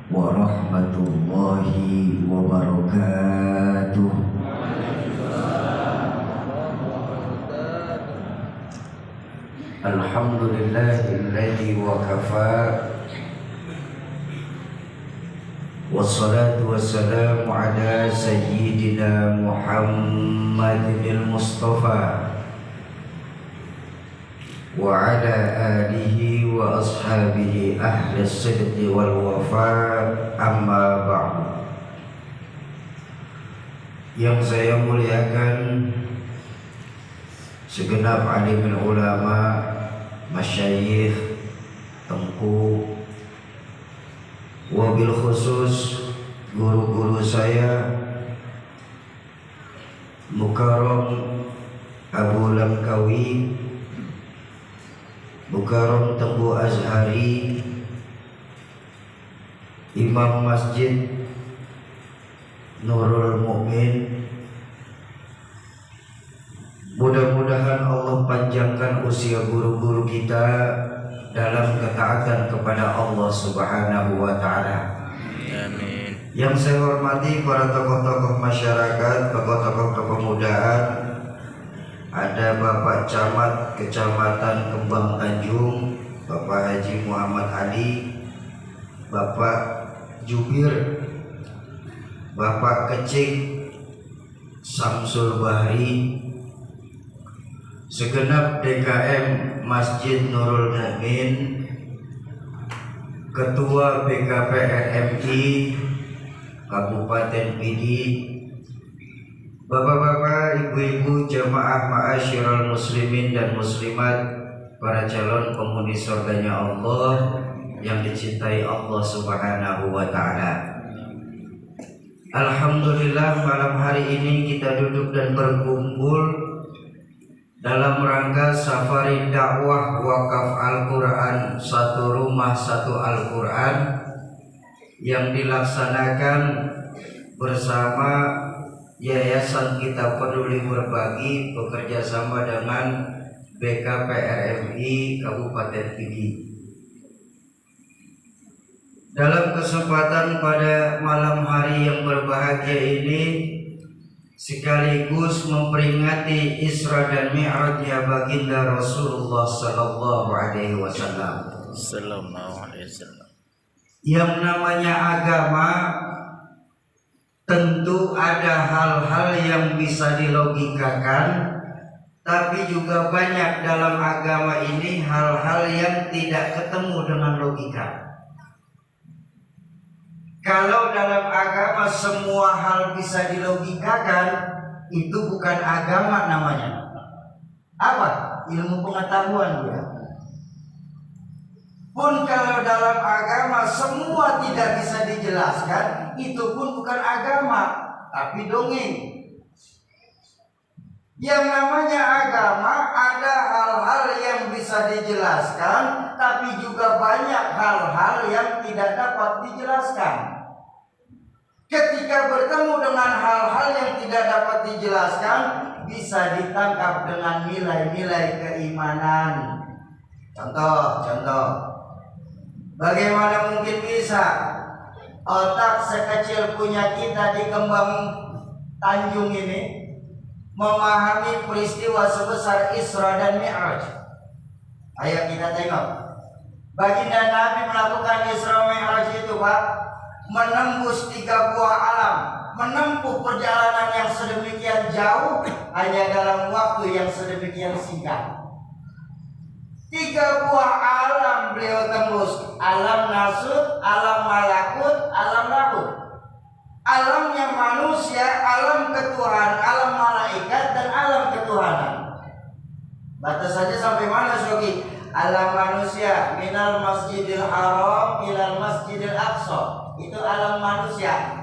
warahmatullahi wabarakatuh. Alhamdulillahilladzi wa kafa, wassalatu wassalamu ala sayyidina Muhammadil Mustafa wa ala alihi wa ashabihi ahli sidqi wal wafa, amma ba'du. Yang saya muliakan segenap alim ulama, masyayikh, tengku, wabil khusus guru-guru saya Mukarram Abu Lamkawi, Mukarram Tembu Azhari, Imam Masjid Nurul Mukmin. Mudah-mudahan Allah panjangkan usia guru-guru kita dalam ketaatan kepada Allah Subhanahu wa Ta'ala. Amin. Yang saya hormati para tokoh-tokoh masyarakat, tokoh-tokoh kepemudaan. Ada Bapak Camat Kecamatan Kembang Tanjung, Bapak Haji Muhammad Ali, Bapak Jubir, Bapak Kecik Samsul Bahri, segenap DKM Masjid Nurul Mukmin, Ketua BKP RMI Kabupaten Pidi, Bapak-bapak, ibu-ibu, jamaah ma'asyiral muslimin dan muslimat, para calon penghuni surganya Allah yang dicintai Allah Subhanahu wa Ta'ala. Alhamdulillah, malam hari ini kita duduk dan berkumpul dalam rangka safari dakwah wakaf Al-Quran, satu rumah satu Al-Quran, yang dilaksanakan bersama Yayasan Kita Peduli Berbagi bekerja sama dengan BKP RMI Kabupaten Pidi. Dalam kesempatan pada malam hari yang berbahagia ini, sekaligus memperingati Isra dan Mi'rajnya baginda Rasulullah Sallallahu Alaihi Wasallam. Yang namanya agama, tentu ada hal-hal yang bisa dilogikakan, tapi juga banyak dalam agama ini hal-hal yang tidak ketemu dengan logika. Kalau dalam agama semua hal bisa dilogikakan, itu bukan agama namanya. Apa? Ilmu pengetahuan dia. Pun kalau dalam agama semua tidak bisa dijelaskan, itu pun bukan agama, tapi dongeng. Yang namanya agama ada hal-hal yang bisa dijelaskan, tapi juga banyak hal-hal yang tidak dapat dijelaskan. Ketika bertemu dengan hal-hal yang tidak dapat dijelaskan, bisa ditangkap dengan nilai-nilai keimanan. Contoh. Bagaimana mungkin bisa otak sekecil punya kita di Kembang Tanjung ini memahami peristiwa sebesar Isra dan Mi'raj? Ayo kita tengok. Baginda Nabi melakukan Isra Mi'raj itu, Pak, menembus 3 buah alam, menempuh perjalanan yang sedemikian jauh hanya dalam waktu yang sedemikian singkat. 3 buah alam beliau tembus: alam nasut, alam malakut, alam lahut. Alamnya manusia, alam ketuhanan, alam malaikat, dan alam ketuhanan. Batas saja sampai mana, Sogi? Alam manusia, minal masjidil haram ilal masjidil aqsa, itu alam manusia.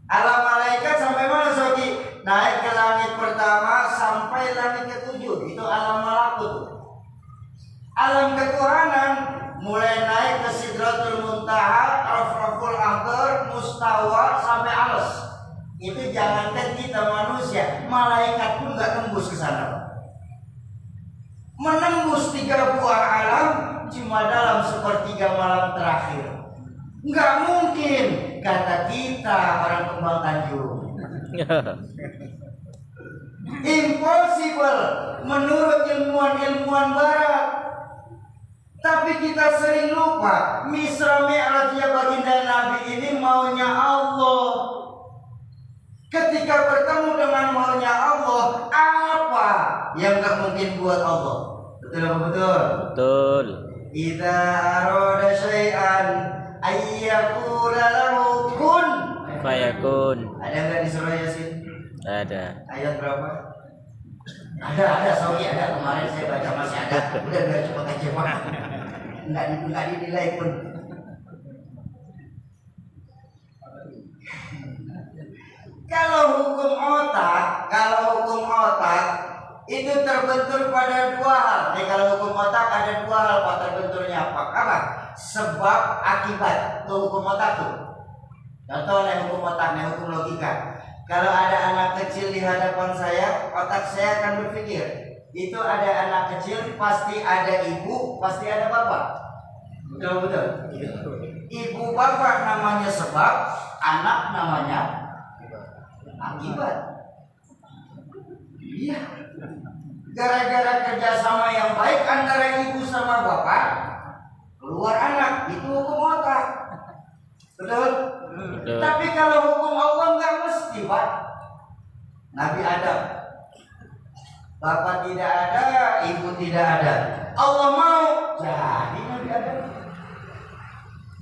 Alam malaikat sampai mana, Sogi? Naik ke langit pertama sampai langit ke-7, itu alam malakut. Alam ketuhanan mulai naik ke Sidratul Muntaha, Rafraful Akbar, Mustawa sampai Alas. Itu jangankan kita manusia, malaikat pun gak tembus ke sana. Menembus 3 buah alam cuma dalam sepertiga malam terakhir. Nggak mungkin, kata kita orang Kembang Tanjung. Impossible menurut ilmuwan-ilmuwan barat. Tapi kita sering lupa, Misra Mi'rajnya baginda Nabi ini maunya Allah. Ketika bertemu dengan maunya Allah, apa yang nggak mungkin buat Allah? Betul apa betul? Betul. Idza arada syai'an ayyaqula lahu kun Fayakun. Ada nggak di surah Yasin? Ada. Ayat berapa? Ada, sorry ada. Kemarin saya baca masih ada. Udah coba kecewa. Nggak dinilai pun. Kalau hukum otak itu terbentur pada dua hal. Kalau hukum otak ada dua hal Pak terbenturnya apa? Sebab akibat. Itu hukum otak tuh. Contoh hukum otak, hukum logika. Kalau ada anak kecil di hadapan saya, otak saya akan berpikir, itu ada anak kecil, pasti ada ibu, pasti ada bapak. Betul. Ibu bapak namanya sebab, anak namanya akibat. Iya. Gara-gara kerjasama yang baik antara ibu sama bapak, keluar anak, itu hukum otak. Betul? Tapi kalau hukum Allah nggak mesti, Pak. Nabi Adam, bapak tidak ada, ibu tidak ada. Allah mau jadi Nabi Adam.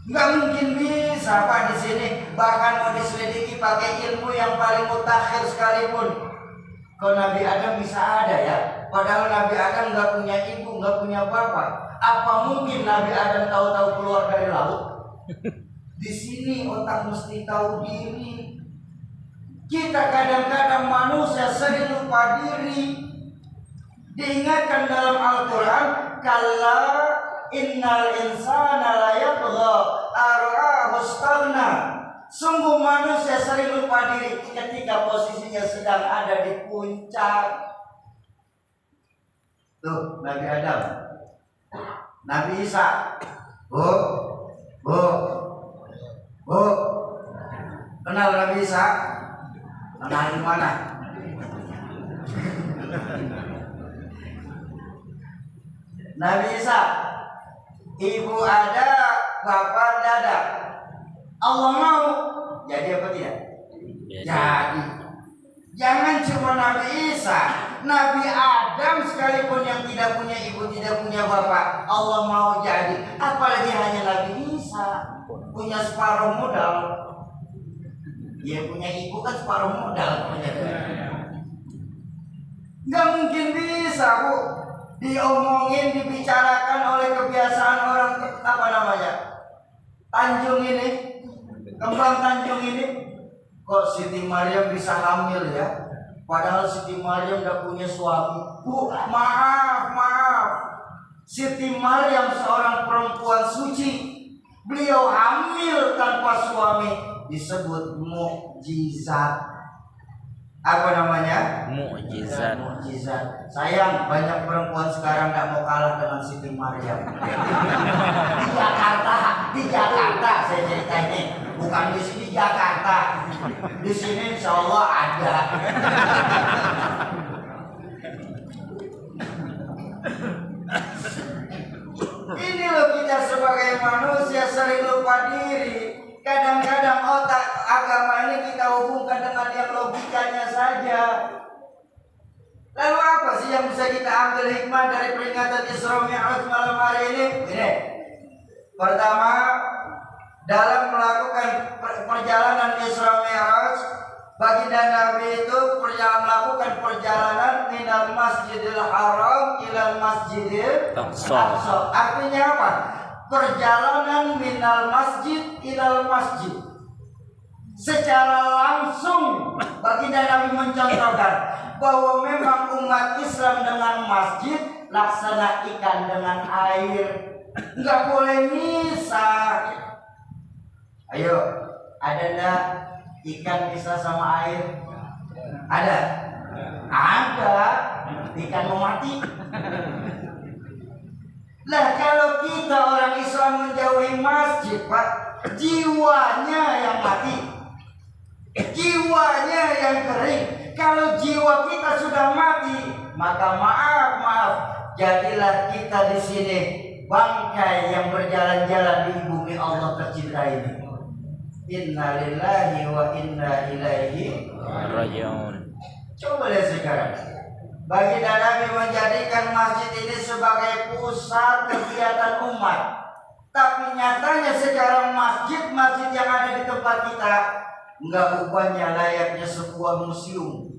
Nggak mungkin bisa Pak di sini. Bahkan mau diselidiki pakai ilmu yang paling mutakhir sekalipun. Kalau Nabi Adam bisa ada ya. Padahal Nabi Adam nggak punya ibu, nggak punya bapak. Apa mungkin Nabi Adam tahu-tahu keluar dari laut? Di sini otak mesti tahu diri. Kita kadang-kadang manusia sering lupa diri. Diingatkan dalam Al-Quran, kalla innal insana la yatgha ara'ahu istaghna. Sungguh manusia sering lupa diri ketika posisinya sedang ada di puncak. Tuh, Nabi Adam, Nabi Isa, Bu, kenal Nabi Isa? Kenal di mana? Nabi Isa, ibu ada, bapak tidak ada. Allah mau jadi apa tidak? Jadi. Jangan cuma Nabi Isa, Nabi Adam sekalipun yang tidak punya ibu, tidak punya bapak, Allah mau jadi. Apalagi hanya Nabi Isa, punya separuh modal. Dia punya ibu kan separuh modal. Nggak mungkin bisa, Bu. Diomongin, dibicarakan oleh kebiasaan orang apa namanya? Tanjung ini, Kembang Tanjung ini. Kok Siti Maryam bisa hamil ya? Padahal Siti Maryam udah punya suami. Bu, maaf. Siti Maryam seorang perempuan suci. Beliau hamil tanpa suami, disebut mukjizat. Apa namanya? Mukjizat. Sayang, banyak perempuan sekarang nggak mau kalah dengan Siti Maryam. Di Jakarta saya cerita ini, bukan di sini Jakarta. Di sini insya Allah ada. Ini loh, kita sebagai manusia sering lupa diri. Kadang-kadang otak agama ini kita hubungkan dengan yang logikanya saja. Lalu apa sih yang bisa kita ambil hikmah dari peringatan Isra Mi'raj malam hari ini? Ini. Pertama, dalam melakukan perjalanan Isra Mi'raj, baginda Nabi itu melakukan perjalanan minal Masjidil Haram ilal Masjidil Aqsa. Artinya apa? Perjalanan minal masjid ilal masjid. Secara langsung baginda Nabi mencontohkan bahwa memang umat Islam dengan masjid laksana ikan dengan air. Nggak boleh misah. Ayo, ada enggak ikan bisa sama air? Ada? Ada. Ikan mau mati. Lah kalau kita orang Islam menjauhi masjid, Pak, jiwanya yang mati, jiwanya yang kering. Kalau jiwa kita sudah mati, maka maaf, jadilah kita di sini bangkai yang berjalan-jalan di bumi Allah tercinta ini. Inna lillahi wa inna ilaihi Rajiun. Coba lihat sekarang. Bagi Nabi menjadikan masjid ini sebagai pusat kegiatan umat. Tapi nyatanya sekarang masjid-masjid yang ada di tempat kita enggak rupanya layaknya sebuah museum.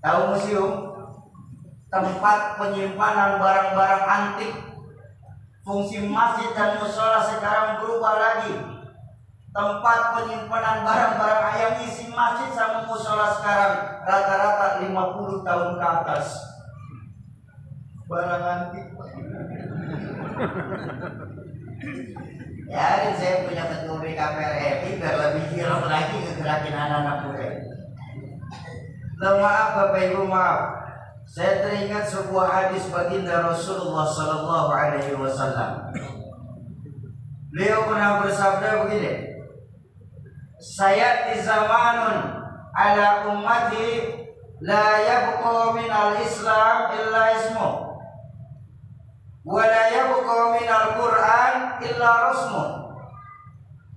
Tahu museum? Tempat penyimpanan barang-barang antik. Fungsi masjid dan musola sekarang berubah lagi. Tempat penyimpanan barang-barang yang isi masjid sama musola sekarang rata-rata 50 tahun ke atas. Barang antik. Ya, saya punya ketua BKPR RI biar lebih hirau lagi ngegerakin anak-anak muda. Maaf Bapak Ibu, maaf. Saya teringat sebuah hadis baginda Rasulullah Sallallahu Alaihi Wasallam. Beliau pernah bersabda begini: Sayati zamanun ala ummati la yabqa min al-islam illa ismu wa la yabqa min al-Qur'an illa rasmu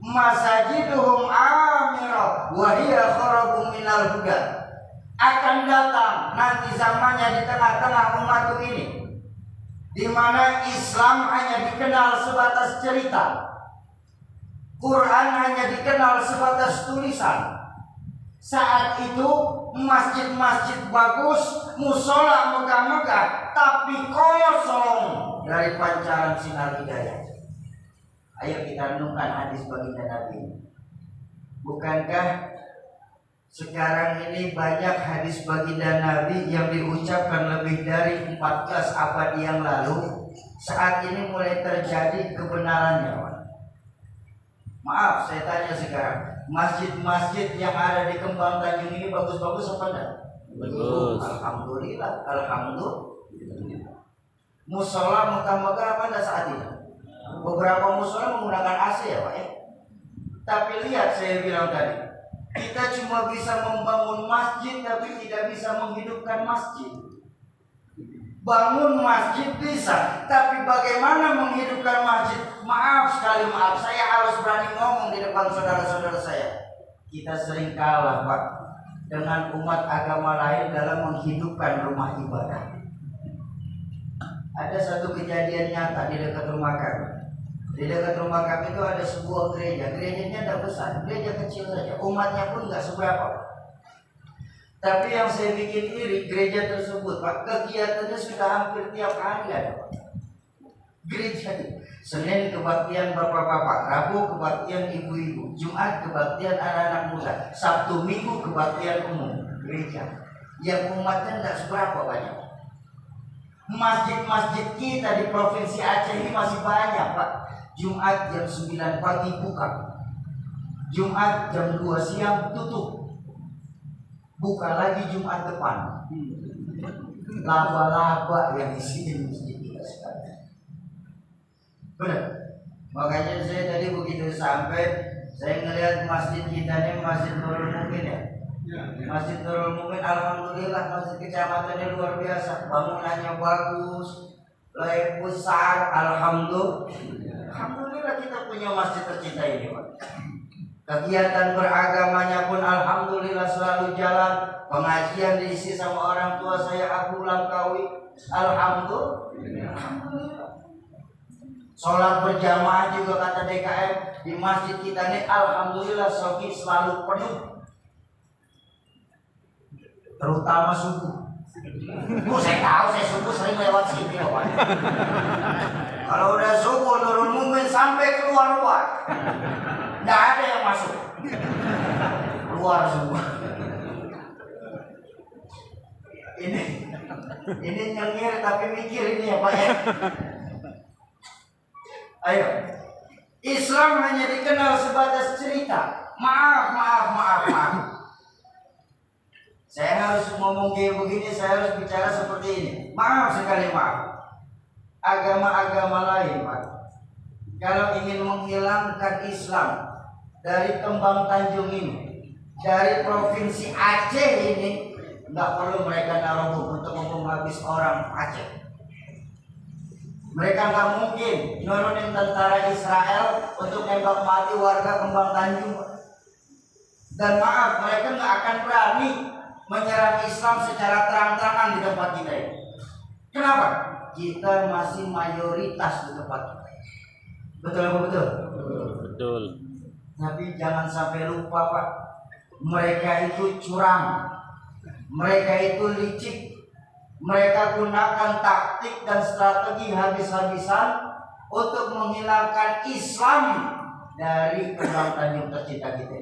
masajiduhum amira wa hiya kharabun min al-huda. Akan datang nanti zamannya di tengah-tengah umatku ini di mana Islam hanya dikenal sebatas cerita, Quran hanya dikenal sebatas tulisan. Saat itu masjid-masjid bagus, musola megah-megah, tapi kosong dari pancaran sinar hidayah. Ayo kita renungkan hadis baginda Nabi. Bukankah sekarang ini banyak hadis baginda Nabi yang diucapkan lebih dari 14 abad yang lalu, saat ini mulai terjadi kebenarannya. Maaf, saya tanya sekarang, masjid-masjid yang ada di Kembang Tanjung ini bagus-bagus apa enggak? Bagus. Alhamdulillah, alhamdulillah. Musola megah-megah apa enggak saat ini? Beberapa musola menggunakan AC ya Pak ya. Tapi lihat, saya bilang tadi, kita cuma bisa membangun masjid tapi tidak bisa menghidupkan masjid. Bangun masjid bisa, tapi bagaimana menghidupkan masjid? Maaf sekali, maaf, saya harus berani ngomong di depan saudara-saudara saya. Kita sering kalah Pak dengan umat agama lain dalam menghidupkan rumah ibadah. Ada satu kejadian nyata di dekat rumah kami. Di dekat rumah kami itu ada sebuah gereja. Gerejanya tidak besar, gereja kecil saja. Umatnya pun nggak seberapa. Tapi yang saya bikin iri, gereja tersebut Pak, kegiatannya sudah hampir tiap hari ada Pak. Gereja Senin kebaktian bapak-bapak, Rabu kebaktian ibu-ibu, Jumat kebaktian anak-anak muda, Sabtu Minggu kebaktian umum. Gereja yang umatnya tidak seberapa banyak. Masjid-masjid kita di provinsi Aceh ini masih banyak Pak. Jumat jam 9 pagi buka, Jumat jam 2 siang tutup, buka lagi Jumat depan. Laba-laba yang isi masjid kita sekarang. Benar. Makanya saya tadi begitu sampai, saya ngelihat masjid kita ini Masjid Nurul Mumin ya. Masjid Nurul Mumin, alhamdulillah masjid kecamatannya luar biasa, bangunannya bagus, lebar besar, alhamdulillah kita punya masjid tercinta ini Pak. Kegiatan beragamanya pun alhamdulillah selalu jalan. Pengajian diisi sama orang tua saya, aku Langkawi, alhamdulillah. Sholat berjamaah juga kata DKM di masjid kita ini alhamdulillah soki selalu penuh, terutama subuh. Saya tahu, saya subuh sering lewat sini Pak. Kalau udah subuh Nurul Mumin sampai keluar, nggak ada yang masuk, keluar semua. Ini nyengir tapi mikir ini ya Pak ya. Ayo, Islam hanya dikenal sebatas cerita. Maaf. Saya harus ngomong kayak begini, saya harus bicara seperti ini. Maaf sekali, maaf. agama-agama lain, Pak, kalau ingin menghilangkan Islam dari Kembang Tanjung ini, dari provinsi Aceh ini, nggak perlu mereka naruh bom untuk membunuh habis orang Aceh. Mereka nggak mungkin nurunin tentara Israel untuk nembak mati warga Kembang Tanjung. Dan maaf, mereka nggak akan berani menyerang Islam secara terang-terangan di tempat kita ini. Kenapa? Kita masih mayoritas di tempat kita. Betul apa betul? Betul. Tapi jangan sampai lupa, Pak. Mereka itu curang. Mereka itu licik. Mereka gunakan taktik dan strategi habis-habisan untuk menghilangkan Islam dari Kembang Tanjung tercinta kita.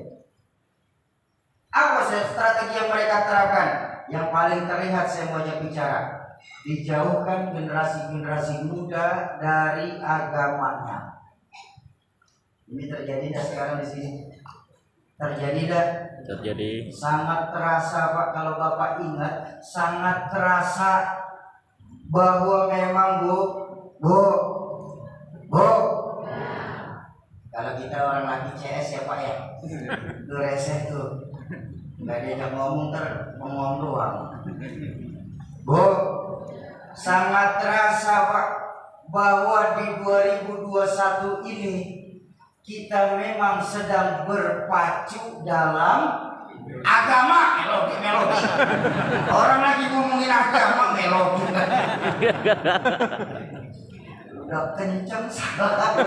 Apa strategi yang mereka terapkan? Yang paling terlihat saya mau bicara. Dijauhkan generasi-generasi muda dari agamanya. Ini terjadi dah sekarang di sini. Terjadi dah. Terjadi. Sangat terasa, Pak, kalau Bapak ingat, sangat terasa bahwa memang bu. Kalau kita orang lagi CS ya, Pak ya. Itu reseh tuh. Nggak ada yang ngomong ngomong doang. Bu, sangat terasa, Pak, bahwa di 2021 ini kita memang sedang berpacu dalam agama. Melodi. Orang lagi ngomongin agama, melodi. Udah kenceng salah.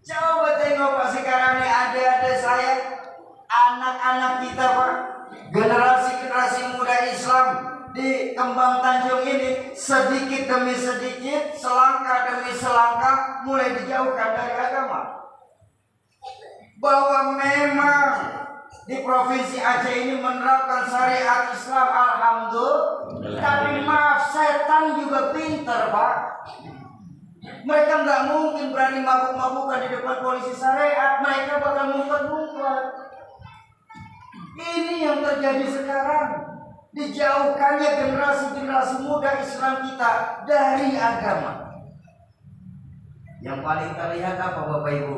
Coba tengok, Pak, sekarang ini ada saya, anak-anak kita, Pak, generasi muda Islam di Kembang Tanjung ini sedikit demi sedikit, selangkah demi selangkah mulai dijauhkan dari agama. Bahwa memang di provinsi Aceh ini menerapkan syariat Islam, alhamdulillah. Tapi maaf, setan juga pintar, Pak. Mereka nggak mungkin berani mabuk-mabukan di depan polisi syariat. Mereka bakal ngumpet-ngumpet. Ini yang terjadi sekarang. Dijauhkannya generasi muda Islam kita dari agama. Yang paling terlihat apa, Bapak Ibu?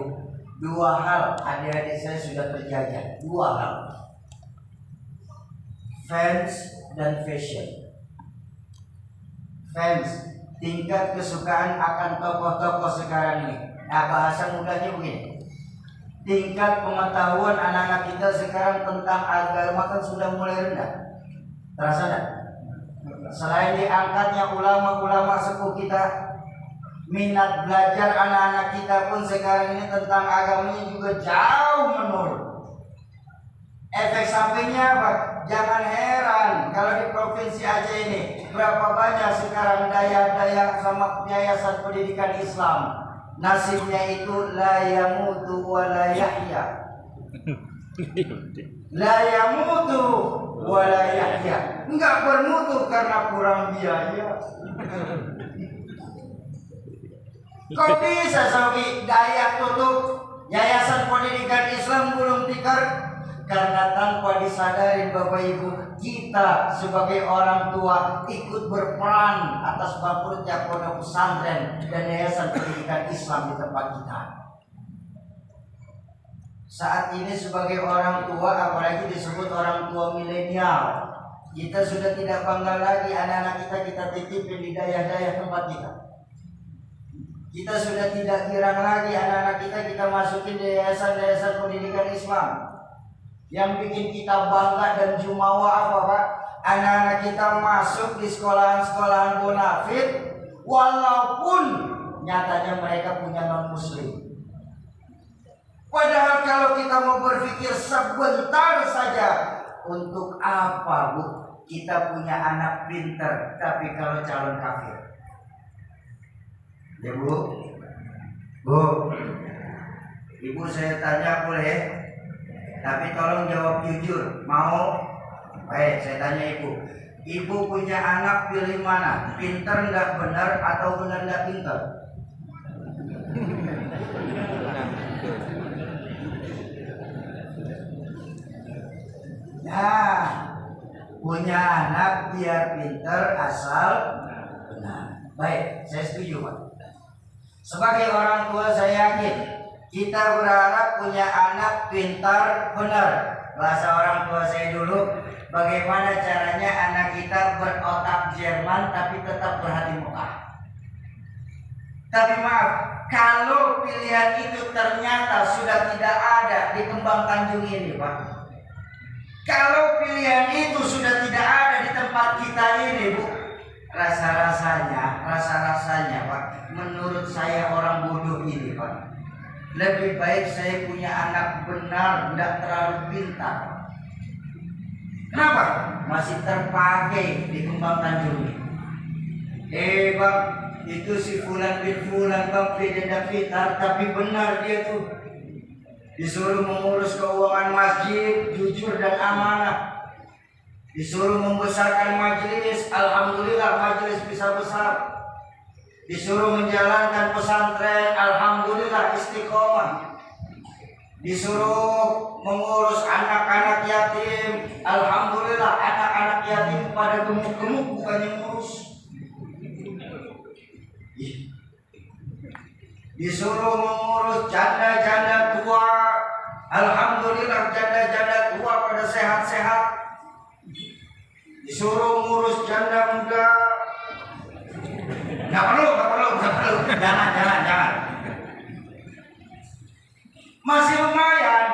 Dua hal, adik-adik saya sudah terjajah. Dua hal, fans dan fashion. Fans, tingkat kesukaan akan tokoh-tokoh sekarang ini. Nah, bahasa mudahnya begini. Tingkat pengetahuan anak-anak kita sekarang tentang agama kan sudah mulai rendah. Terasa tak? Selain diangkatnya ulama-ulama sepuh kita, minat belajar anak-anak kita pun sekarang ini tentang agamanya juga jauh menurun. Efek sampingnya apa? Jangan heran kalau di provinsi Aceh ini berapa banyak sekarang daya-daya sama yayasan pendidikan Islam. Nasibnya itu la yamutu wa la yahya. La yamutu wa la yahya. Enggak bermutu karena kurang biaya. Kok bisa Sobi daya tutup yayasan pendidikan Islam belum tikar? Karena tanpa disadari, Bapak Ibu, kita sebagai orang tua ikut berperan atas bangkrutnya pondok pesantren dan yayasan pendidikan Islam di tempat kita. Saat ini sebagai orang tua, apalagi disebut orang tua milenial, kita sudah tidak bangga lagi anak-anak kita titipin di daya-daya tempat kita. Kita sudah tidak girang lagi anak-anak kita masukin di yayasan-yayasan pendidikan Islam. Yang bikin kita bangga dan jumawa apa, Pak? Anak-anak kita masuk di sekolahan-sekolahan bonafit, walaupun nyatanya mereka punya non-muslim. Padahal kalau kita mau berpikir sebentar saja, untuk apa, Bu, kita punya anak pinter tapi kalau calon kafir? Ya, Bu. Ibu saya tanya boleh? Tapi tolong jawab jujur. Mau? Baik, saya tanya Ibu. Ibu punya anak pilih mana? Pinter nggak benar atau benar nggak pinter? Nah, punya anak biar pinter asal benar. Baik, saya setuju Pak. Sebagai orang tua saya yakin kita berharap punya anak pintar benar. Bahasa orang tua saya dulu, bagaimana caranya anak kita berotak Jerman tapi tetap berhati Mekah. Tapi maaf, kalau pilihan itu ternyata sudah tidak ada di Kembang Tanjung ini Pak, kalau pilihan itu sudah tidak ada di tempat kita ini Bu, rasa-rasanya Pak, menurut saya orang bodoh ini Pak, lebih baik saya punya anak benar, tidak terlalu pintar. Kenapa? Masih terpakai di Kembang Tanjung ini. Bang, itu si Fulan bin Fulan Bang, tidak pintar, tapi benar dia tuh. Disuruh mengurus keuangan masjid, jujur dan amanah. Disuruh membesarkan majelis, alhamdulillah majelis bisa besar. Disuruh menjalankan pesantren, alhamdulillah istiqomah. Disuruh mengurus anak-anak yatim, alhamdulillah anak-anak yatim pada gemuk-gemuk bukannya ngurus. Disuruh mengurus janda-janda tua, alhamdulillah janda-janda tua pada sehat-sehat. Disuruh ngurus janda muda, nggak perlu, jangan. Masih lumayan,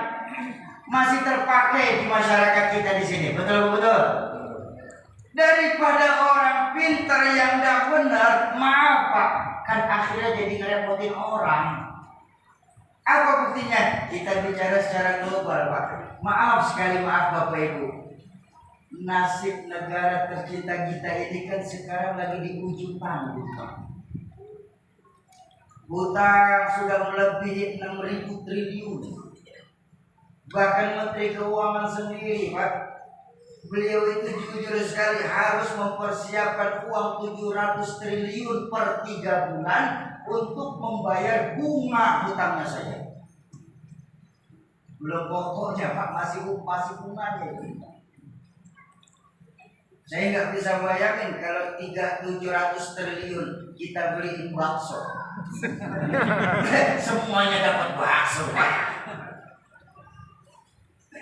masih terpakai di masyarakat kita di sini, betul. Daripada orang pintar yang nggak benar, maaf Pak, kan akhirnya jadi ngerepotin orang. Apa buktinya? Kita bicara secara global Pak. Maaf Bapak Ibu. Nasib negara tercinta kita ini kan sekarang lagi di ujung tanduk. Hutang sudah melebihi 6.000 triliun. Bahkan Menteri Keuangan sendiri Pak, beliau itu jujur sekali harus mempersiapkan uang 700 triliun per 3 bulan untuk membayar bunga hutangnya saja. Belum pokoknya Pak, masih bunganya itu. Saya nggak bisa bayangin kalau 700 triliun kita beliin bakso. Semuanya dapat bakso.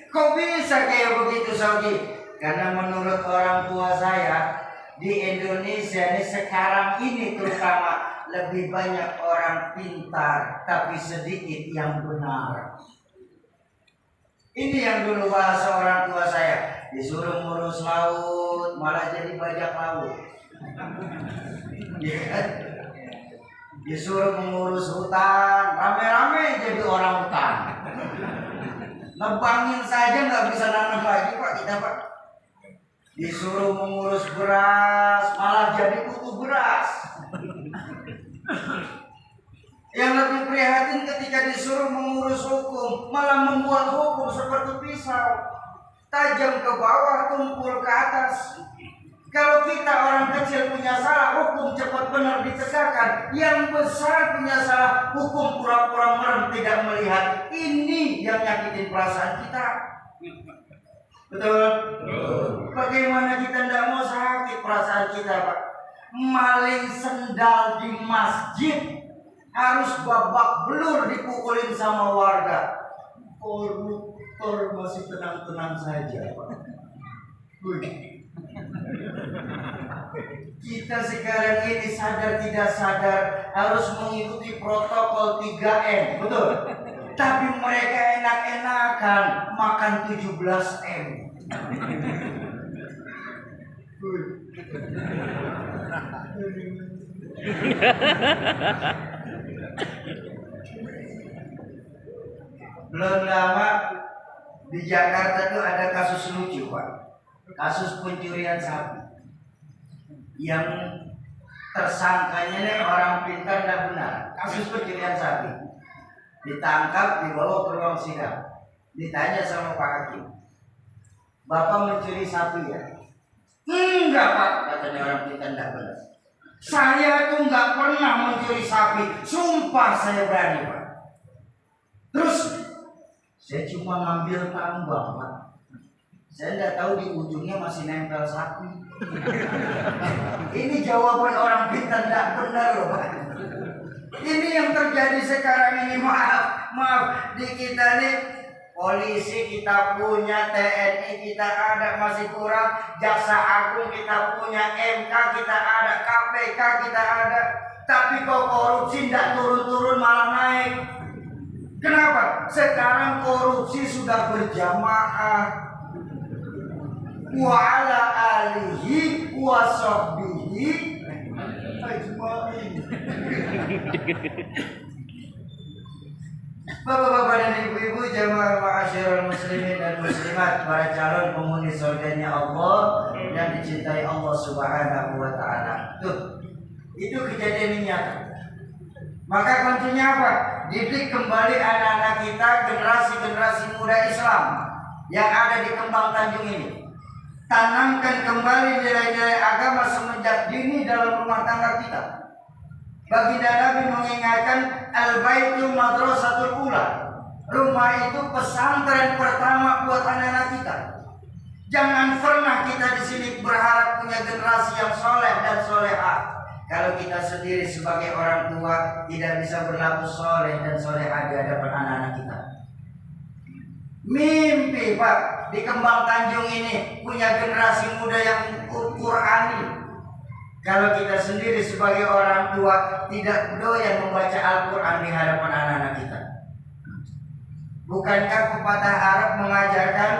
Kok bisa kayak begitu Saudi? Karena menurut orang tua saya di Indonesia ini sekarang ini terutama lebih banyak orang pintar tapi sedikit yang benar. Ini yang dulu bahasa orang tua saya, disuruh ngurus laut malah jadi bajak laut. Disuruh mengurus hutan, rame-rame jadi orang hutan. Nebangin saja nggak bisa nanam lagi Pak kita Pak. Disuruh mengurus beras, malah jadi kutu beras. Yang lebih prihatin ketika disuruh mengurus hukum, malah membuat hukum seperti pisau, tajam ke bawah, tumpul ke atas. Kalau kita orang kecil punya salah, hukum cepat benar ditegakkan. Yang besar punya salah, hukum pura-pura merem tidak melihat. Ini yang nyakitin perasaan kita. Betul? Bagaimana kita tidak mau sakit perasaan kita Pak? Maling sendal di masjid harus babak belur dipukulin sama warga. Koruptor masih tenang-tenang saja Pak. Kita sekarang ini sadar tidak sadar harus mengikuti protokol 3M, betul? Tapi mereka enak-enakan makan 17M. Belum lama di Jakarta tuh ada kasus lucu Pak, kasus pencurian sapi yang tersangkanya nih orang pintar dan benar. Kasus pencurian sapi ditangkap, dibawa ke ruang sidang, ditanya sama Pak Hakim, Bapak mencuri sapi ya? Enggak Pak, katanya orang pintar dan benar. Saya tuh nggak pernah mencuri sapi, sumpah saya berani Pak. Terus saya cuma ngambil tambang Pak. Saya tidak tahu di ujungnya masih nempel sapi. Ini jawaban orang pintar tidak benar loh Pak. Ini yang terjadi sekarang ini. Maaf di kita nih. Polisi kita punya, TNI kita ada, masih kurang. Jaksa Agung kita punya, MK kita ada, KPK kita ada. Tapi kok korupsi tidak turun-turun malah naik. Kenapa? Sekarang korupsi sudah berjamaah. Wa ala alihi wa sahbihi ajma'in. Bapak-bapak dan ibu-ibu, jamaah ma'asyiral muslimin dan muslimat, para calon penghuni surganya Allah yang dicintai Allah Subhanahu wa taala. Tuh, itu kejadian yang nyata. Maka tentunya apa? Didik kembali anak-anak kita, generasi-generasi muda Islam yang ada di Kembang Tanjung ini. Tanamkan kembali nilai-nilai agama semenjak dini dalam rumah tangga kita. Baginda Nabi mengingatkan al-baitu madrasatul ula. Rumah itu pesantren pertama buat anak-anak kita. Jangan pernah kita di sini berharap punya generasi yang soleh dan solehah kalau kita sendiri sebagai orang tua tidak bisa berlaku soleh dan solehah di hadapan anak-anak kita. Mimpi Pak di Kembang Tanjung ini punya generasi muda yang Qur'ani. Kalau kita sendiri sebagai orang tua tidak doyan membaca Al-Quran di hadapan anak-anak kita. Bukankah pepatah Arab mengajarkan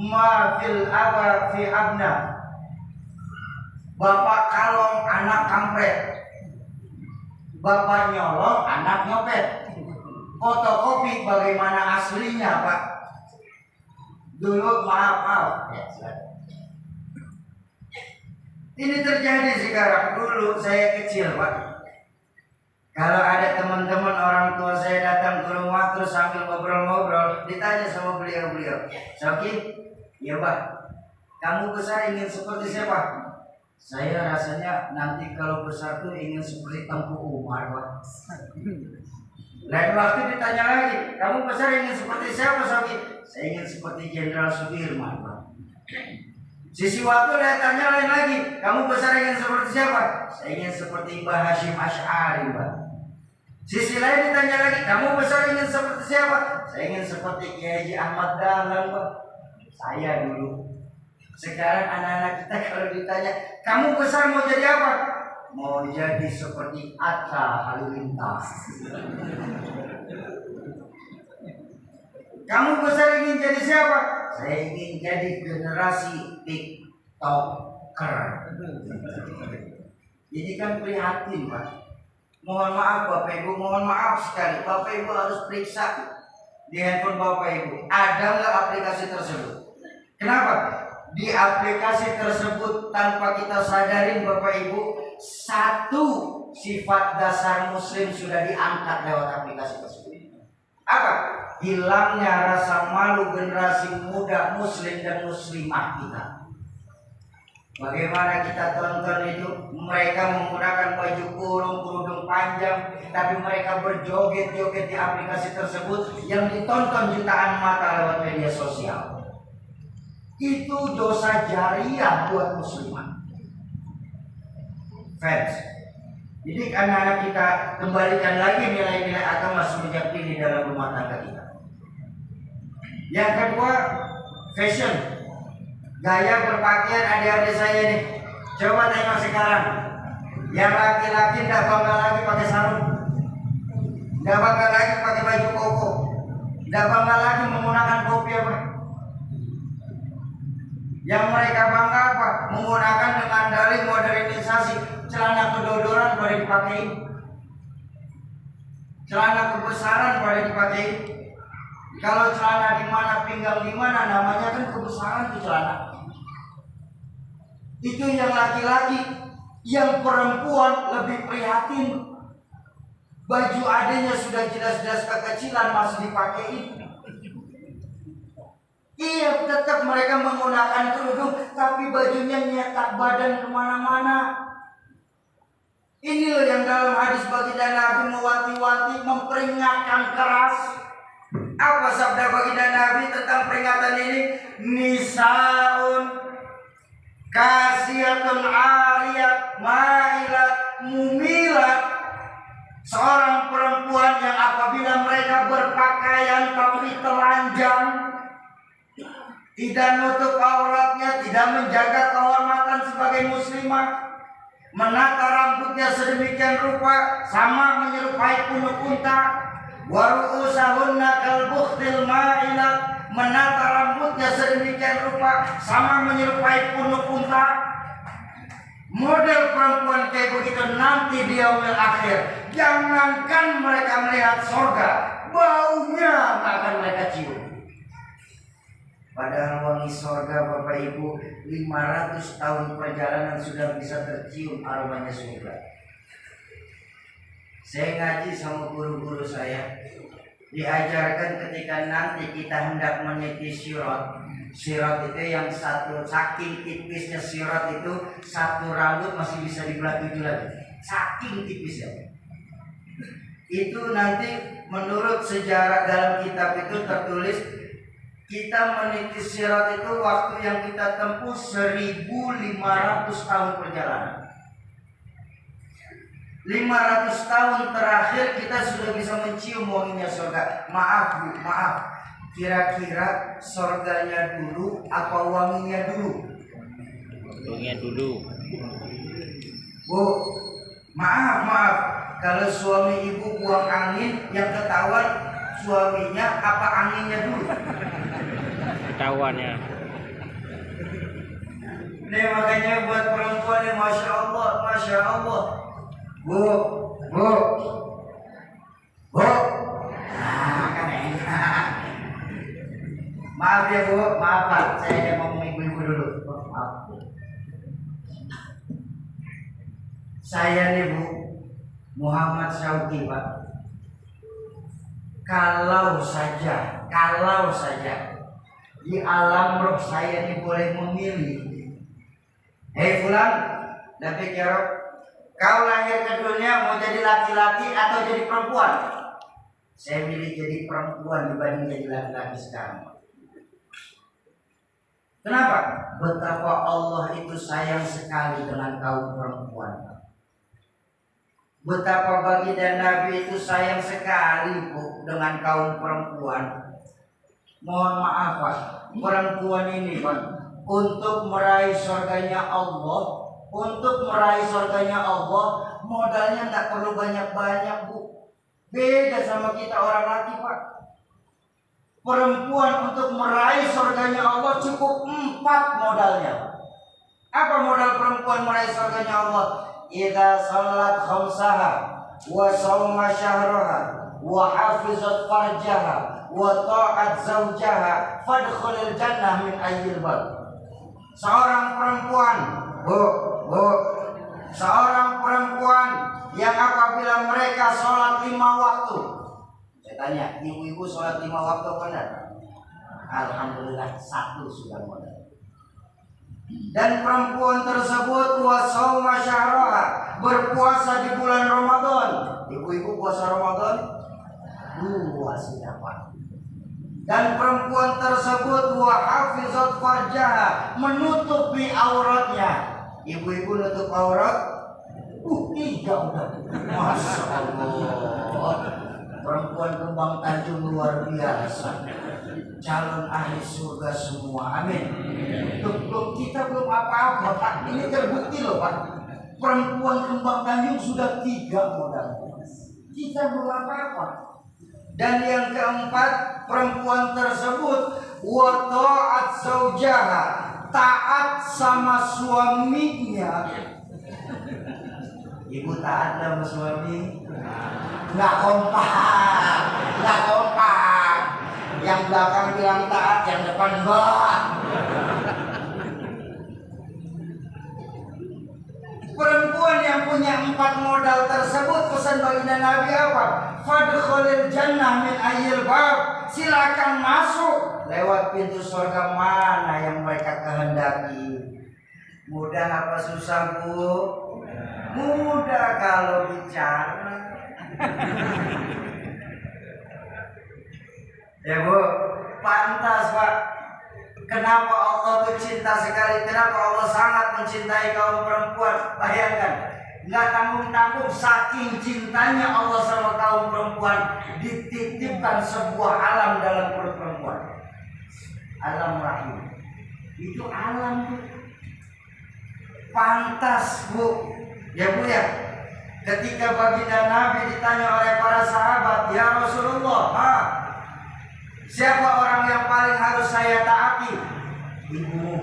ma fil aba fi abna, bapak kalong anak kampret, bapak nyolong anak nyopet. Fotokopi bagaimana aslinya Pak? Dulu maaf ya, ini terjadi sekarang. Dulu saya kecil Pak, kalau ada teman-teman orang tua saya datang ke rumah terus sambil ngobrol-ngobrol, ditanya sama beliau-beliau, Soki, iya Pak, kamu besar ingin seperti siapa? Saya rasanya nanti kalau besar tuh ingin seperti Tengku Umar Pak. Lain waktu ditanya lagi, kamu besar ingin seperti siapa Soki? Saya ingin seperti Jenderal Sudirman Pak. Sisi waktu saya tanya lain lagi, kamu besar ingin seperti siapa? Saya ingin seperti Mbah Hashim Asy'ari Pak. Sisi lain ditanya lagi, kamu besar ingin seperti siapa? Saya ingin seperti Kiai Haji Ahmad Dahlan Pak. Saya dulu. Sekarang anak-anak kita kalau ditanya, kamu besar mau jadi apa? Mau jadi seperti Atta Halilintar. Kamu besar ingin jadi siapa? Saya ingin jadi generasi TikToker. Ini kan prihatin Pak. Mohon maaf Bapak Ibu, mohon maaf sekali. Bapak Ibu harus periksa di handphone Bapak Ibu, ada nggak aplikasi tersebut? Kenapa? Di aplikasi tersebut tanpa kita sadarin Bapak Ibu, satu sifat dasar muslim sudah diangkat lewat aplikasi tersebut. Apa? Hilangnya rasa malu generasi muda muslim dan muslimah kita. Bagaimana kita tonton itu, mereka menggunakan baju kurung, kerudung panjang, tapi mereka berjoget-joget di aplikasi tersebut yang ditonton jutaan mata lewat media sosial. Itu dosa jariah buat muslimah. Fans, jadi anak-anak kita kembalikan lagi nilai-nilai agama semenjak dini dalam rumah tangga kita. Yang kedua, fashion. Gaya berpakaian adik-adik saya nih. Coba tengok sekarang. Yang laki-laki tidak bangga lagi pakai sarung, tidak bangga lagi pakai baju koko, tidak bangga lagi menggunakan kopi apa. Yang mereka bangga apa? Menggunakan dengan dalih modernisasi. Celana kedodoran boleh dipakai, celana kebesaran boleh dipakai. Kalau celana di mana, pinggang di mana, namanya kan kebesaran itu celana. Itu yang laki-laki. Yang perempuan lebih prihatin. Baju adanya sudah jelas-jelas kekecilan masih dipakai. Iya, tetap mereka menggunakan kerudung, tapi bajunya nyetak badan kemana-mana. Ini loh yang dalam hadis baginda Nabi mewanti-wanti, memperingatkan keras Apa sabda baginda Nabi tentang peringatan ini? Nisaun kasiyatun ariyat ma'ilat mumilat. Seorang perempuan yang apabila mereka berpakaian tapi telanjang, tidak nutup auratnya, tidak menjaga kehormatan sebagai muslimah, menata rambutnya sedemikian rupa sama menyerupai punuk unta, wa ru'usahunna kal bukhtil ma'ilat, menata rambutnya sedemikian rupa sama menyerupai punuk unta. Model perempuan kayak begitu nanti di yaumil akhir, jangankan mereka melihat surga, baunya nggak akan mereka cium. Padahal wangi surga Bapak Ibu 500 tahun perjalanan sudah bisa tercium aromanya surga. Saya ngaji sama guru-guru saya, diajarkan ketika nanti kita hendak meniti sirat. Sirat itu yang satu, saking tipisnya sirat itu satu rambut masih bisa dibelah 7 lagi. Saking tipisnya. Itu nanti menurut sejarah dalam kitab itu tertulis, kita meniti sirat itu waktu yang kita tempuh 1500 tahun perjalanan. 500 tahun terakhir kita sudah bisa mencium wanginya surga. Maaf Bu, maaf. Kira-kira surganya dulu apa wanginya dulu? Wanginya dulu. Bu, maaf. Kalau suami ibu buang angin, yang ketahuan suaminya apa anginnya dulu? Ketahuan ya. Nih makanya buat perempuan yang Masya Allah. Bu. Maaf ya Bu, maaf Pak, saya ngomong ibu-ibu dulu. Maaf. Saya nih Bu, Muhammad Syauqi Pak. Kalau saja di alam roh saya ini boleh memilih. Hei fulan, David Yarok, kau lahir ke dunia mau jadi laki-laki atau jadi perempuan? Saya milih jadi perempuan dibanding jadi laki-laki sekarang. Kenapa? Betapa Allah itu sayang sekali dengan kaum perempuan. Betapa baginda Nabi itu sayang sekali Bu dengan kaum perempuan. Mohon maaf Pak, perempuan ini Pak, untuk meraih surganya Allah, modalnya tidak perlu banyak-banyak Bu. Beda sama kita orang laki Pak. Perempuan untuk meraih surganya Allah cukup 4 modalnya. Apa modal perempuan meraih surganya Allah? Idza salat khamsaha wa shauma syahraha wa hafizat farjaha wa ta'at zawjaha fadkhulil jannah min ayyil bab. Seorang perempuan yang apabila mereka sholat 5 waktu. Saya tanya, ibu-ibu sholat 5 waktu benar? Alhamdulillah 1 sudah modal. Dan perempuan tersebut wasauma syahraha, berpuasa di bulan Ramadan. Ibu-ibu puasa Ramadan 2 sudah Pak. Dan perempuan tersebut wa hafizat farjaha, menutupi auratnya. Ibu-ibu nutup aurat 3 udah. Masya Allah. Perempuan Kembang Tanjung luar biasa. Calon ahli surga semua. Amin. Kita belum apa-apa Pak. Ini terbukti loh Pak. Perempuan Kembang Tanjung sudah 3 modal. Kita belum apa-apa. Dan yang keempat, perempuan tersebut wa ta'at zaujaha, taat sama suaminya. Ibu taat sama suami? Nggak kompak. Yang belakang bilang taat, yang depan enggak. Perempuan yang punya 4 modal tersebut, pesan baginda Nabi apa? Fadkhulil jannah min ayyil bab. Silakan masuk lewat pintu surga mana yang mereka kehendaki. Mudah apa susah Bu? Mudah kalau bicara. Ya Bu, pantas Pak. Kenapa Allah tuh cinta sekali? Kenapa Allah sangat mencintai kaum perempuan? Bayangkan, nggak tanggung-tanggung saking cintanya Allah sama kaum perempuan, dititipkan sebuah alam dalam perut perempuan. Alam rahim. Itu alam tuh. Pantas Bu. Ya Bu ya. Ketika baginda Nabi ditanya oleh para sahabat, "Ya Rasulullah, siapa orang yang paling harus saya taati?" Ibumu.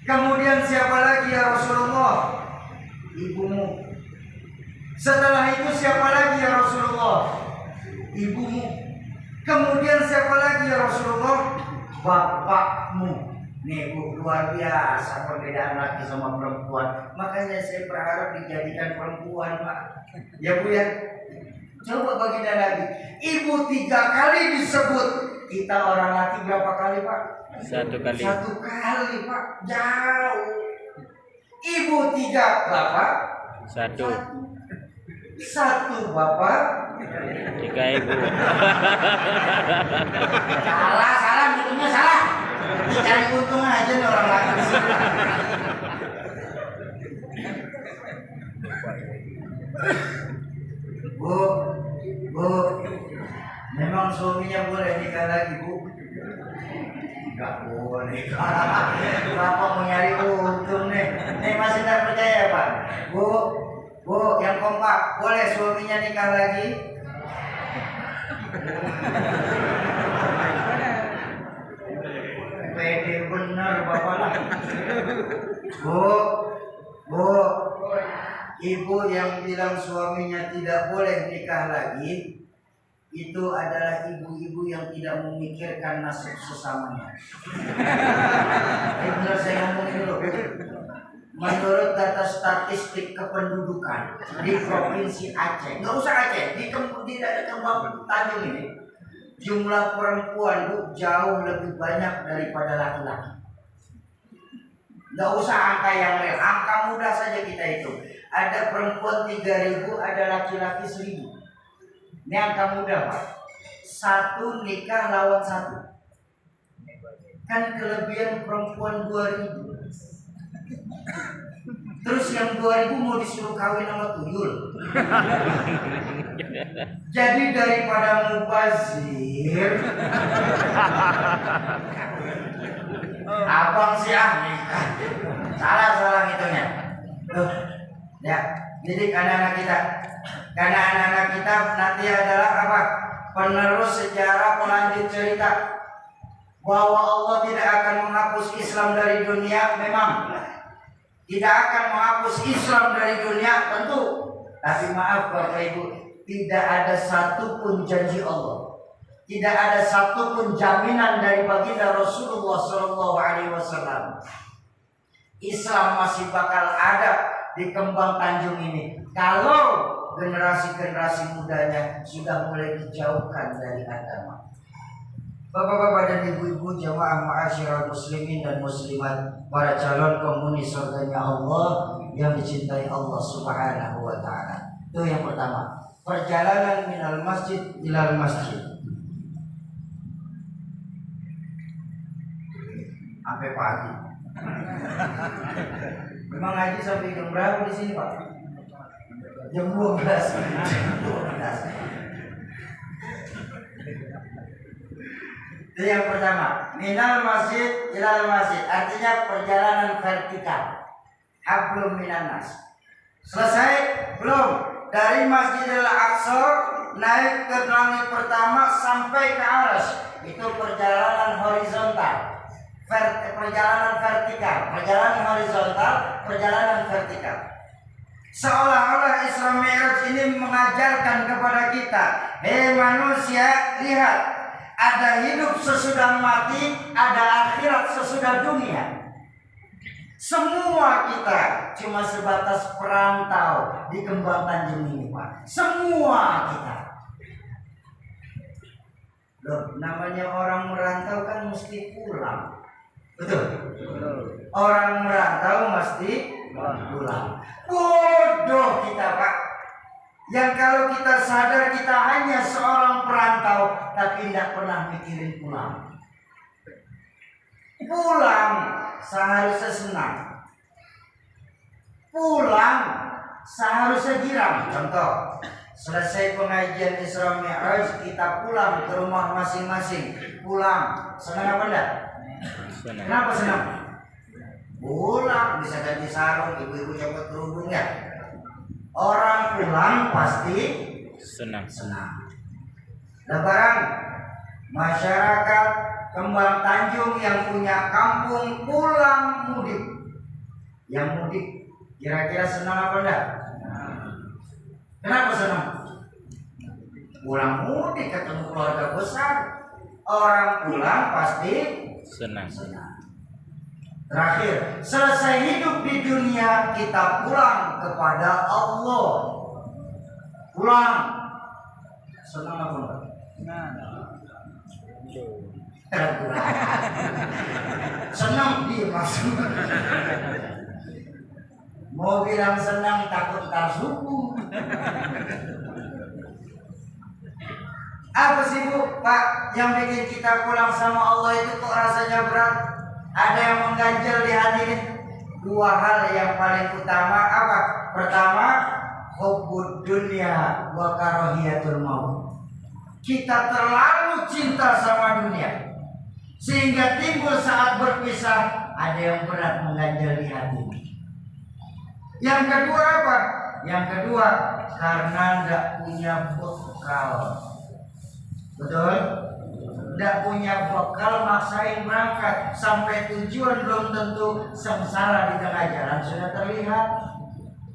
Kemudian siapa lagi ya Rasulullah? Ibumu. Setelah itu siapa lagi ya Rasulullah? Ibumu. Kemudian siapa lagi ya Rasulullah? Bapakmu. Nih Bu, luar biasa perbedaan laki sama perempuan. Makanya saya berharap dijadikan perempuan Pak. Ya Bu ya. Coba baginda Nabi, ibu 3 kali disebut. Kita orang laki berapa kali Pak? 1 kali. 1 kali Pak. Jauh. Ibu 3 Bapak? 1. 1 Bapak? 3 ibu. Salah, hitungnya salah. Cari untung aja nih orang laki. Bu, memang suaminya boleh nikah lagi Bu? Enggak boleh. Bapak mau nyari untung nih. Nih masih tak percaya Pak? Bu, yang kompak, boleh suaminya nikah lagi? Pede bener Bapak lah. Bu, ibu yang bilang suaminya tidak boleh nikah lagi, itu adalah ibu-ibu yang tidak memikirkan nasib sesamanya. Benar saya ngomongin dulu. Menurut data statistik kependudukan di Provinsi Aceh, nggak usah Aceh, di daerah Kembang Tanjung ini, jumlah perempuan Bu jauh lebih banyak daripada laki-laki. Nggak usah angka yang real, angka mudah saja kita hitung. Ada perempuan 3.000, ada laki-laki 1.000. Ini angka mudah Pak. 1 nikah lawan 1. Kan kelebihan perempuan 2.000. Terus yang 2.000 mau disuruh kawin sama tuyul. Jadi daripada mubazir, abang sih nikah. Salah hitungnya. Tuh, ya, didik anak-anak kita. Karena anak-anak kita nanti adalah apa? Penerus sejarah, pelanjut cerita bahwa Allah tidak akan menghapus Islam dari dunia. Memang tidak akan menghapus Islam dari dunia, tentu. Tapi maaf Bapak Ibu, tidak ada satupun janji Allah, tidak ada satupun jaminan dari baginda Rasulullah SAW. Islam masih bakal ada di Kembang Tanjung ini kalau generasi-generasi mudanya sudah mulai dijauhkan dari agama. Bapak-bapak dan ibu-ibu jamaah ma'asyiral muslimin dan muslimat, para calon penghuni surganya Allah yang dicintai Allah Subhanahu wa taala. Itu yang pertama, perjalanan minal masjid ilal masjid. Sampai pagi. Memang ngaji sampai jam berapa di sini, Pak? Jam 12. Itu yang pertama, minal masjid ilal masjid, artinya perjalanan vertikal. Hablum minan nas. Selesai? Belum. Dari Masjidil Aqsa naik ke langit pertama sampai ke Arsy. Itu perjalanan horizontal. Perjalanan vertikal, perjalanan horizontal, perjalanan vertikal. Seolah-olah Isra Mi'raj ini mengajarkan kepada kita, hei manusia, lihat, ada hidup sesudah mati, ada akhirat sesudah dunia. Semua kita cuma sebatas perantau di Kembang Tanjung ini, Pak. Semua kita. Loh, namanya orang merantau kan mesti pulang. Betul? Orang merantau mesti pulang. Bodoh kita, Pak. Yang kalau kita sadar kita hanya seorang perantau, tapi tidak pernah mikirin pulang. Pulang seharusnya senang. Pulang seharusnya girang. Contoh, selesai pengajian Isra Mi'raj, kita pulang ke rumah masing-masing. Pulang, senang apa enggak? Senang. Kenapa senang? Pulang bisa ganti sarung, ibu-ibu coba kerudung ya. Orang pulang pasti Senang. senang. Lebaran, masyarakat Kembang Tanjung yang punya kampung pulang mudik. Yang mudik kira-kira senang apa enggak? Kenapa senang? Pulang mudik ketemu keluarga besar. Orang pulang pasti Senang. senang. Terakhir, selesai hidup di dunia kita pulang kepada Allah. Pulang. Senang apa enggak? Senang dia masuk. Mau bilang senang takut tersuku. Apa sih Bu, Pak, yang bikin kita pulang sama Allah itu kok rasanya berat? Ada yang mengganjal di hati ini. Dua hal yang paling utama apa? Pertama, hubbud dunya wa karahiyatul maut. Kita terlalu cinta sama dunia sehingga timbul saat berpisah ada yang berat mengganjal di hati. Yang kedua apa? Yang kedua, karena tidak punya bekal. Betul? Tidak punya bekal maksain berangkat. Sampai tujuan belum tentu, sengsara di tengah jalan sudah terlihat.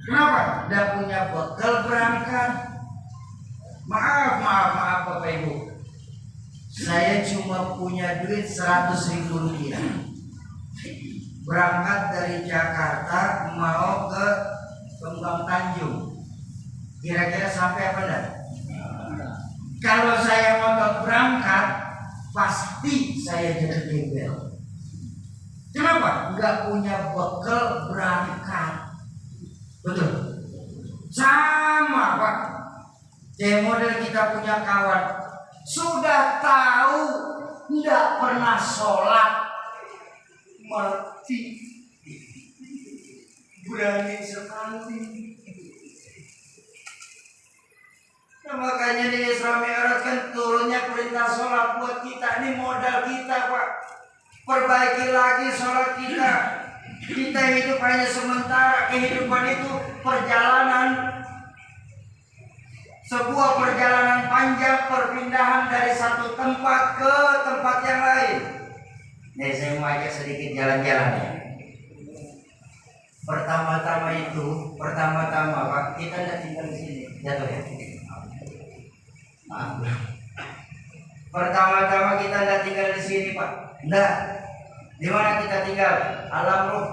Kenapa? Tidak punya bekal berangkat. Maaf Bapak Ibu, saya cuma punya duit 100.000 rupiah. Berangkat dari Jakarta mau ke Kembang Tanjung. Kira-kira sampai apa enggak? Kalau saya mau berangkat, pasti saya jadi gembel. Kenapa? Enggak punya bekal berangkat. Betul. Sama Pak. Kayak model kita punya kawan sudah tahu tidak pernah sholat, mati berani sekali. Nah, makanya di Isra Mi'raj kan turunnya perintah sholat buat kita. Ini modal kita Pak. Perbaiki lagi sholat kita. Kita hidup hanya sementara. Kehidupan itu perjalanan. Sebuah perjalanan panjang, perpindahan dari satu tempat ke tempat yang lain. Nih saya mau ajak sedikit jalan-jalan ya. Pertama-tama Pak, kita tidak tinggal di sini. Jatuh ya. Maaf. Pertama-tama kita tidak tinggal di sini Pak. Enggak. Di mana kita tinggal? Alam ruh.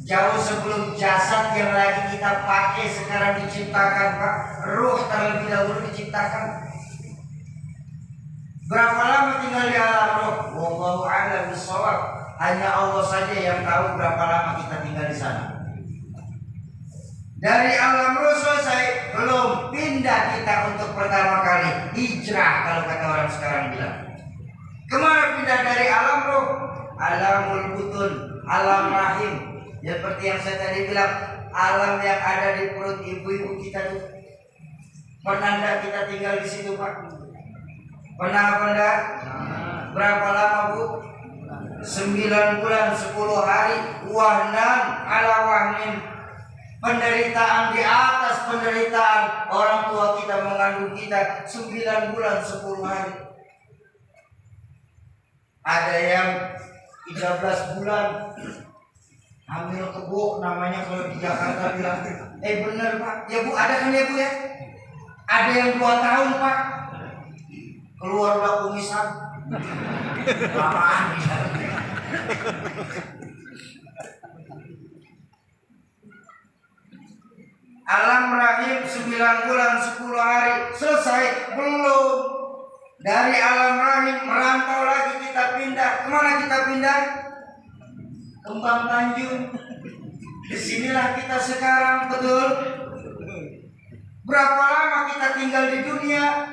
Jauh sebelum jasad yang lagi kita pakai sekarang diciptakan Pak. Ruh terlebih dahulu diciptakan. Berapa lama tinggal di alam ruh? Wallahu a'lam bishawab. Hanya Allah saja yang tahu berapa lama kita tinggal di sana. Dari alam ruh selesai, belum pindah kita untuk pertama kali hijrah kalau kata orang sekarang bilang. Kemana pindah dari alam ruh? Alamul butun, alam rahim. Ya, seperti yang saya tadi bilang, alam yang ada di perut ibu-ibu kita tuh. Pernah enggak kita tinggal di situ Pak? Pernah apa enggak? Berapa lama Bu? 9 bulan 10 hari. Wahnan ala wahnin. Penderitaan di atas penderitaan. Orang tua kita mengandung kita 9 bulan 10 hari. Ada yang 13 bulan hamil kebo, namanya kalau di Jakarta bilang. Bener Pak. Ya Bu, ada kan ya Bu ya? Ada yang 2 tahun Pak. Keluar udah kumisan. Lamaan ya. Alam rahim 9 bulan 10 hari. Selesai? Belum. Dari alam rahim merantau lagi kita pindah. Kemana kita pindah? Kembang Tanjung. Disinilah kita sekarang, betul? Berapa lama kita tinggal di dunia?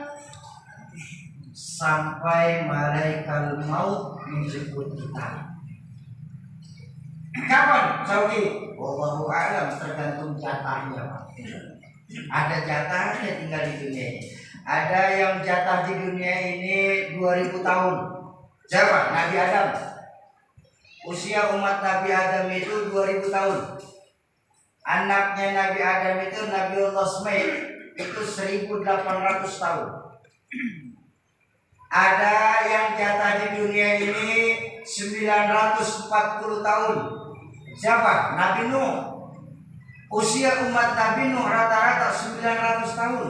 Sampai malaikat maut menjemput kita. Kapan, Sauki? Wallahu a'lam, tergantung jatahnya, Pak. Ada jatahnya tinggal di dunia ini. Ada yang jatah di dunia ini 2000 tahun. Siapa? Nabi Adam. Usia umat Nabi Adam itu 2000 tahun. Anaknya Nabi Adam itu Nabiullah Ismail itu 1800 tahun. Ada yang jatah di dunia ini 940 tahun. Siapa? Nabi Nuh. Usia umat Nabi Nuh rata-rata 900 tahun.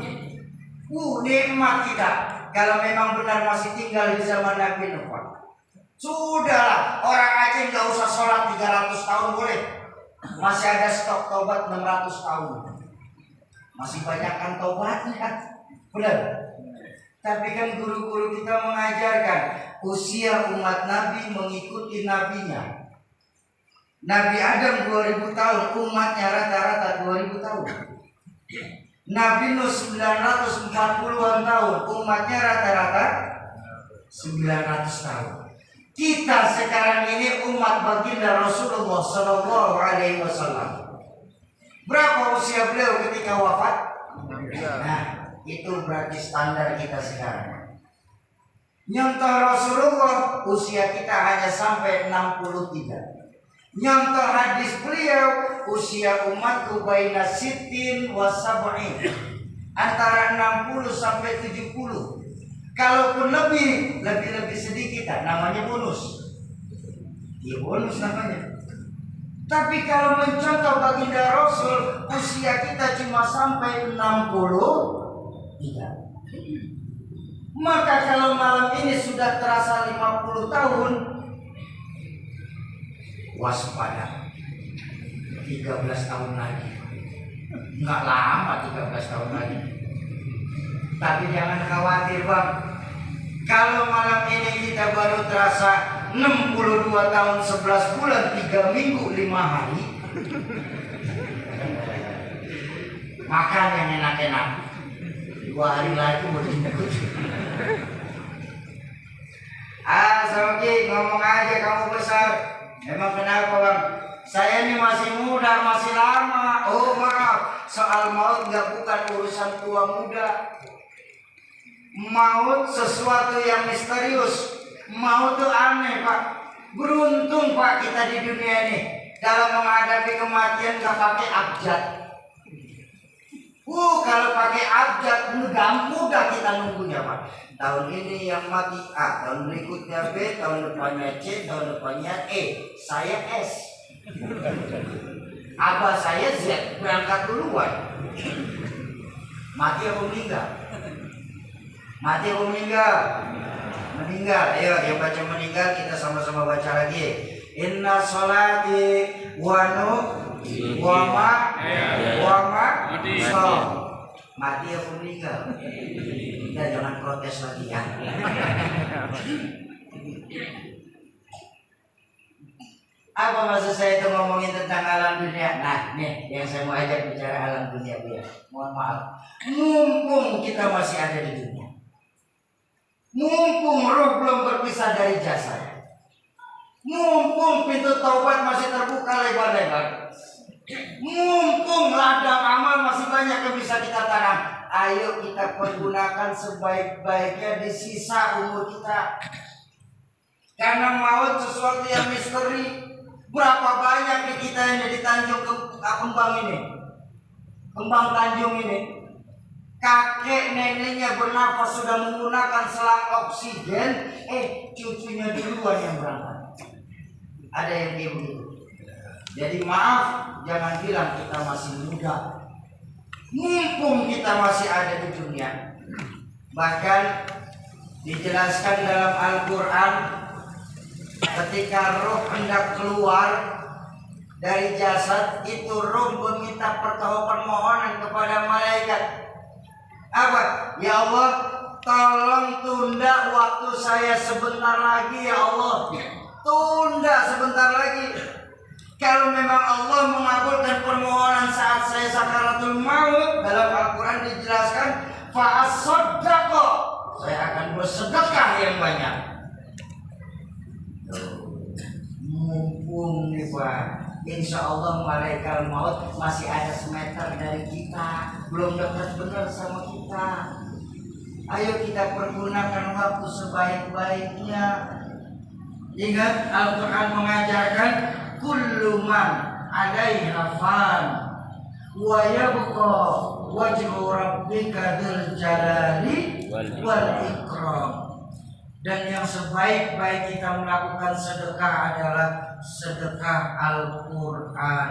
Nikmat kita kalau memang benar masih tinggal di zaman Nabi Nuh, Pak. Sudahlah, orang Aceh nggak usah sholat 300 tahun boleh. Masih ada stok tobat 600 tahun. Masih banyak kan tobatnya. Benar. Tapi kan guru-guru kita mengajarkan usia umat Nabi mengikuti nabinya. Nabi Adam 2000 tahun, umatnya rata-rata 2000 tahun. Nabi Nuh 940-an tahun, umatnya rata-rata 900 tahun. Kita sekarang ini umat baginda Rasulullah Sallallahu Alaihi Wasallam. Berapa usia beliau ketika wafat? Nah, itu berarti standar kita sekarang. Nyontoh Rasulullah, usia kita hanya sampai 63. Nyontoh hadis beliau, usia umatku baina sittin wa sab'in, antara 60 sampai 70. Kalaupun lebih sedikit, namanya bonus. Ya bonus namanya. Tapi kalau mencontoh baginda Rasul, usia kita cuma sampai 63. Maka kalau malam ini sudah terasa 50 tahun, waspada. 13 tahun lagi. Enggak lama 13 tahun lagi. Tapi jangan khawatir, Bang. Kalau malam ini kita baru terasa 62 tahun 11 bulan 3 minggu 5 hari, makan yang enak-enak. 2 hari lagi mau ikut. Sauki, ngomong aja kamu besar. Memang kenapa, Bang? Saya ini masih muda, masih lama. Oh maaf, soal maut nggak bukan urusan tua muda. Maut sesuatu yang misterius. Maut itu aneh, Pak. Beruntung, Pak, kita di dunia ini dalam menghadapi kematian nggak pakai abjad. Kalau pakai abjad mudah kita nunggunya, Pak. Tahun ini yang mati A, tahun berikutnya B, tahun depannya C, tahun depannya E. Saya S. Abah saya Z, berangkat duluan. Mati atau meninggal? Mati atau meninggal? Meninggal. Ayo yang baca meninggal kita sama-sama baca lagi. Inna sholati wa nuki wa ma mati atau meninggal? Kita jangan protes lagi ya. Apa maksud saya itu ngomongin tentang alam dunia? Nah, nih yang saya mau ajak bicara alam dunia ya. Mohon maaf. Mumpung kita masih ada di dunia. Mumpung roh belum berpisah dari jasad. Mumpung pintu taubat masih terbuka lebar-lebar. Mumpung ladang amal masih banyak yang bisa kita tanam. Ayo kita pergunakan sebaik-baiknya di sisa umur kita. Karena maut sesuatu yang misteri. Berapa banyak di kita yang di Tanjung Kembang ini, Kembang Tanjung ini, kakek neneknya bernafas sudah menggunakan selang oksigen, cucunya duluan yang berangkat. Ada yang kayak begitu. Jadi maaf, jangan bilang kita masih muda. Mumpung kita masih ada di dunia. Bahkan dijelaskan dalam Al-Quran, ketika roh hendak keluar dari jasad, itu roh meminta permohonan kepada malaikat. Apa? Ya Allah, tolong tunda waktu saya sebentar lagi ya Allah. Tunda sebentar lagi. Kalau memang Allah mengabulkan permohonan saat saya sakaratul maut, dalam Al-Quran dijelaskan, fa'asaddaqa, saya akan bersedekah yang banyak. Mumpung nih Pak, insya Allah malaikat maut masih ada semeter dari kita, belum dekat benar sama kita. Ayo kita pergunakan waktu sebaik-baiknya. Ingat Al-Quran mengajarkan kullu man 'alaiha fan wa yabqa wajhu rabbika dzul jalali wal ikram. Dan yang sebaik-baik kita melakukan sedekah adalah sedekah Al-Quran.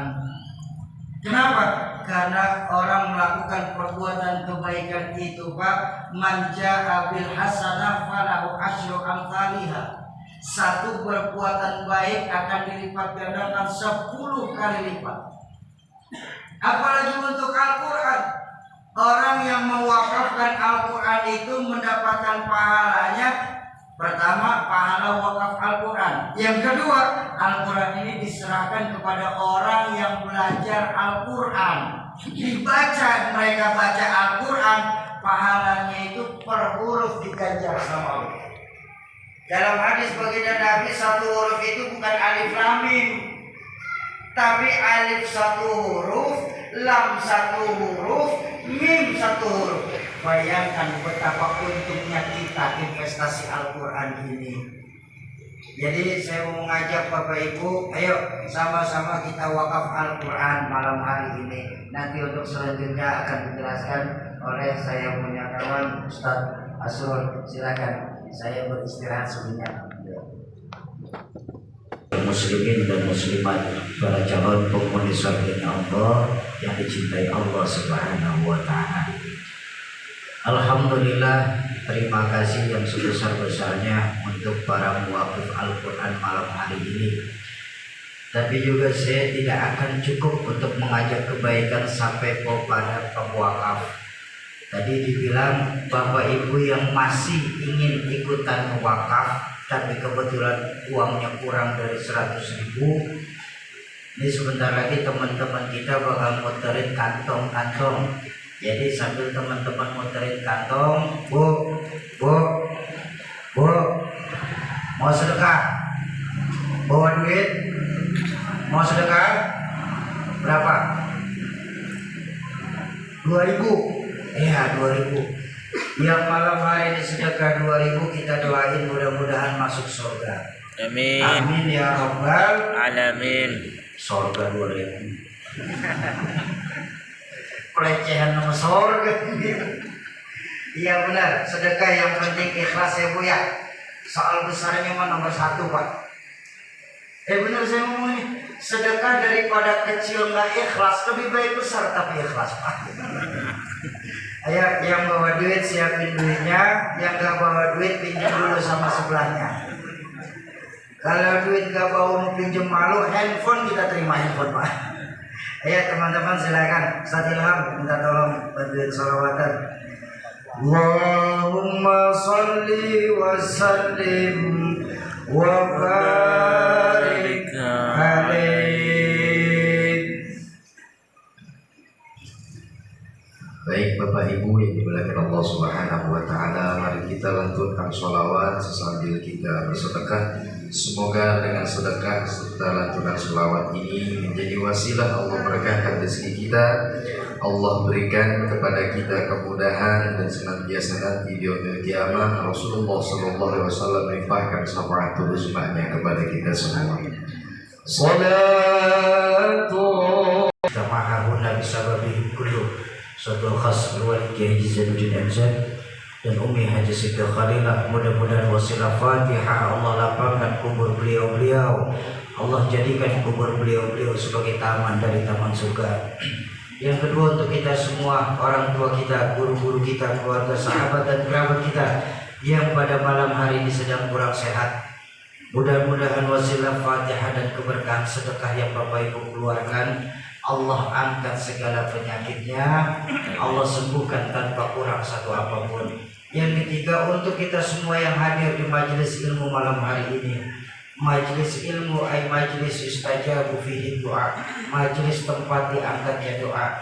Kenapa? Karena orang melakukan perbuatan kebaikan itu Pak, man jaa bil hasanah falahu asyru amsalihha. Satu perbuatan baik akan dilipat gandakan 10 kali lipat. Apalagi untuk Al-Quran. Orang yang mewakafkan Al-Quran itu mendapatkan pahalanya. Pertama, pahala wakaf Al-Quran. Yang kedua, Al-Quran ini diserahkan kepada orang yang belajar Al-Quran. Dibaca, mereka baca Al-Quran, pahalanya itu per huruf diganjar sama Allah. Dalam hadis baginda Nabi, satu huruf itu bukan alif lam mim, tapi alif satu huruf, lam satu huruf, mim satu huruf. Bayangkan betapa untungnya kita investasi Al-Quran ini. Jadi saya mau mengajak Bapak Ibu, ayo sama-sama kita wakaf Al-Quran malam hari ini. Nanti untuk selanjutnya akan dijelaskan oleh saya punya kawan Ustadz Asrul. Silakan. Saya beristirahat sebentar. Muslimin dan muslimat, para calon penghuni surga Allah yang dicintai Allah Subhanahu wa taala. Alhamdulillah, terima kasih yang sebesar-besarnya untuk para muwakif Al-Quran malam hari ini. Tapi juga saya tidak akan cukup untuk mengajak kebaikan sampai kepada pemwakaf. Tadi dibilang Bapak Ibu yang masih ingin ikutan wakaf tapi kebetulan uangnya kurang dari 100.000, ini sebentar lagi teman-teman kita bakal muterin kantong-kantong. Jadi sambil teman-teman muterin kantong, Bu, mau sedekah? Bawa duit? Mau sedekah? Berapa? 2.000. Iya, 2.000. Yang malam hari ini sedekah 2.000, kita doain mudah-mudahan masuk surga. Amin. Amin ya rabbal alamin. Surga 2.000. Pelecehan nama surga. Iya benar, sedekah yang penting ikhlas ya Bu ya. Soal besarnya mah nomor 1 Pak. Benar saya ngomong ini. Sedekah daripada kecil nggak ikhlas, lebih baik besar tapi ikhlas Pak. Ayo, yang bawa duit siapin duitnya, yang nggak bawa duit pinjam dulu sama sebelahnya. Kalau duit nggak bawa mau pinjam malu, handphone kita terima handphone Pak. Ayo teman-teman silakan, Ustaz Ilham minta tolong bantuin sholawatan. Allahumma sholli wa sallim wa barik alaihi. Baik Bapak Ibu yang dimuliakan Allah Subhanahu wa taala, mari kita lantunkan sholawat sambil kita bersedekah. Semoga dengan sedekah serta lantunan sholawat ini menjadi wasilah Allah berkahkan rezeki kita. Allah berikan kepada kita kemudahan dan senantiasa nanti di yaumil qiyamah Rasulullah sallallahu alaihi wasallam melimpahkan syafaatul uzmanya kepada kita semua. Salatu Tamahun Nabi sababi kullu Satul khas berwali Kiai Zainuddin MZ dan Umi Haji Siti Khalilah. Mudah-mudahan wasilah Fatihah Allah lapangkan kubur beliau-beliau. Allah jadikan kubur beliau-beliau sebagai taman dari taman surga. Yang kedua untuk kita semua, orang tua kita, guru-guru kita, keluarga, sahabat dan kerabat kita yang pada malam hari ini sedang kurang sehat. Mudah-mudahan wasilah Fatihah dan keberkahan sedekah yang Bapak Ibu keluarkan, Allah angkat segala penyakitnya, Allah sembuhkan tanpa kurang satu apapun. Yang ketiga untuk kita semua yang hadir di majelis ilmu malam hari ini, Majlis ilmu ay majlis istajabu fihi doa, majlis tempat diangkatnya doa.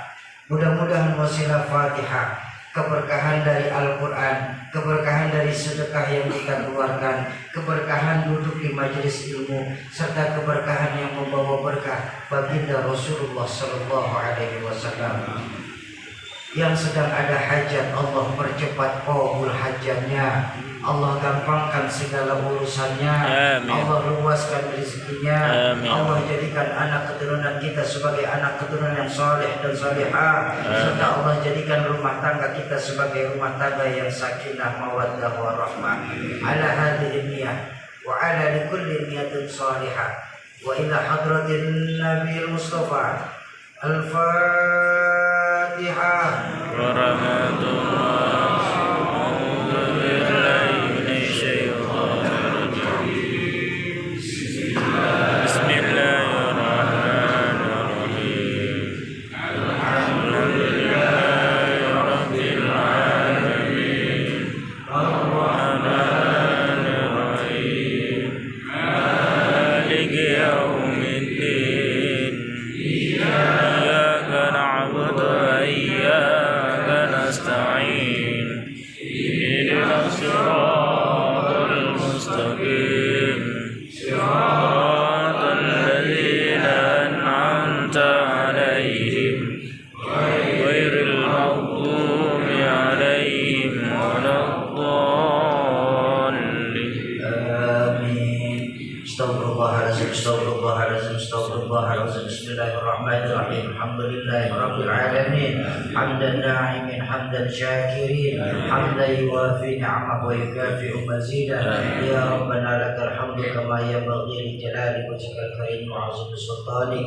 Mudah-mudahan wasilah Fatihah, keberkahan dari Al-Quran, keberkahan dari sedekah yang kita keluarkan, keberkahan duduk di majlis ilmu, serta keberkahan yang membawa berkah baginda Rasulullah Sallallahu Alaihi Wasallam. Yang sedang ada hajat, Allah percepat qabul hajatnya, Allah gampangkan segala urusannya. Amin. Allah luaskan rezekinya. Amin. Allah jadikan anak keturunan kita sebagai anak keturunan yang saleh dan salihah. Serta Allah jadikan rumah tangga kita sebagai rumah tangga yang sakinah mawaddah warahmah. Ala hadhihi niyyah wa ala likulli niyatin salihah. Wa ila hadratin Nabi Mustafa. Al-Fatihah. Bismillahirrahmanirrahim. Alhamdulillahirabbil alamin. Hamdan na'imin, hamdan syakirin, hamdan yuwafi ni'amahu wa yukafi'u mazidah. Ya Rabbana lakal hamdu kama yanbaghi li jalali wajhikal karim wa 'azimi sultanik.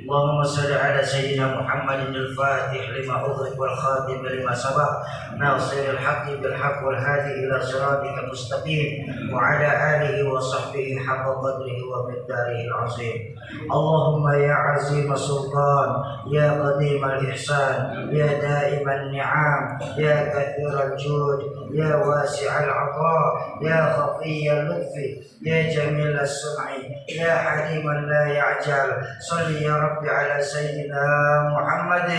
Allahumma salli ala sayyidina Muhammadin al-Fatih lima ughliq wal khatim lima sabaq nasiril haqqi bil haqq wal hadi ila siratikal mustaqim wa ala alihi wa sahbihi haqqa qadrihi wa miqdarihi al-'azim. Allahumma ya azim sultan, ya qadim al-ihsan, ya daim al-ni'am, ya kathir al-jud, ya wasi' al-'ata, ya khafiy al-lutfi, ya jamil al-sun'i, ya halim la ya'jal. Salli ya Rabbi على سيدنا محمد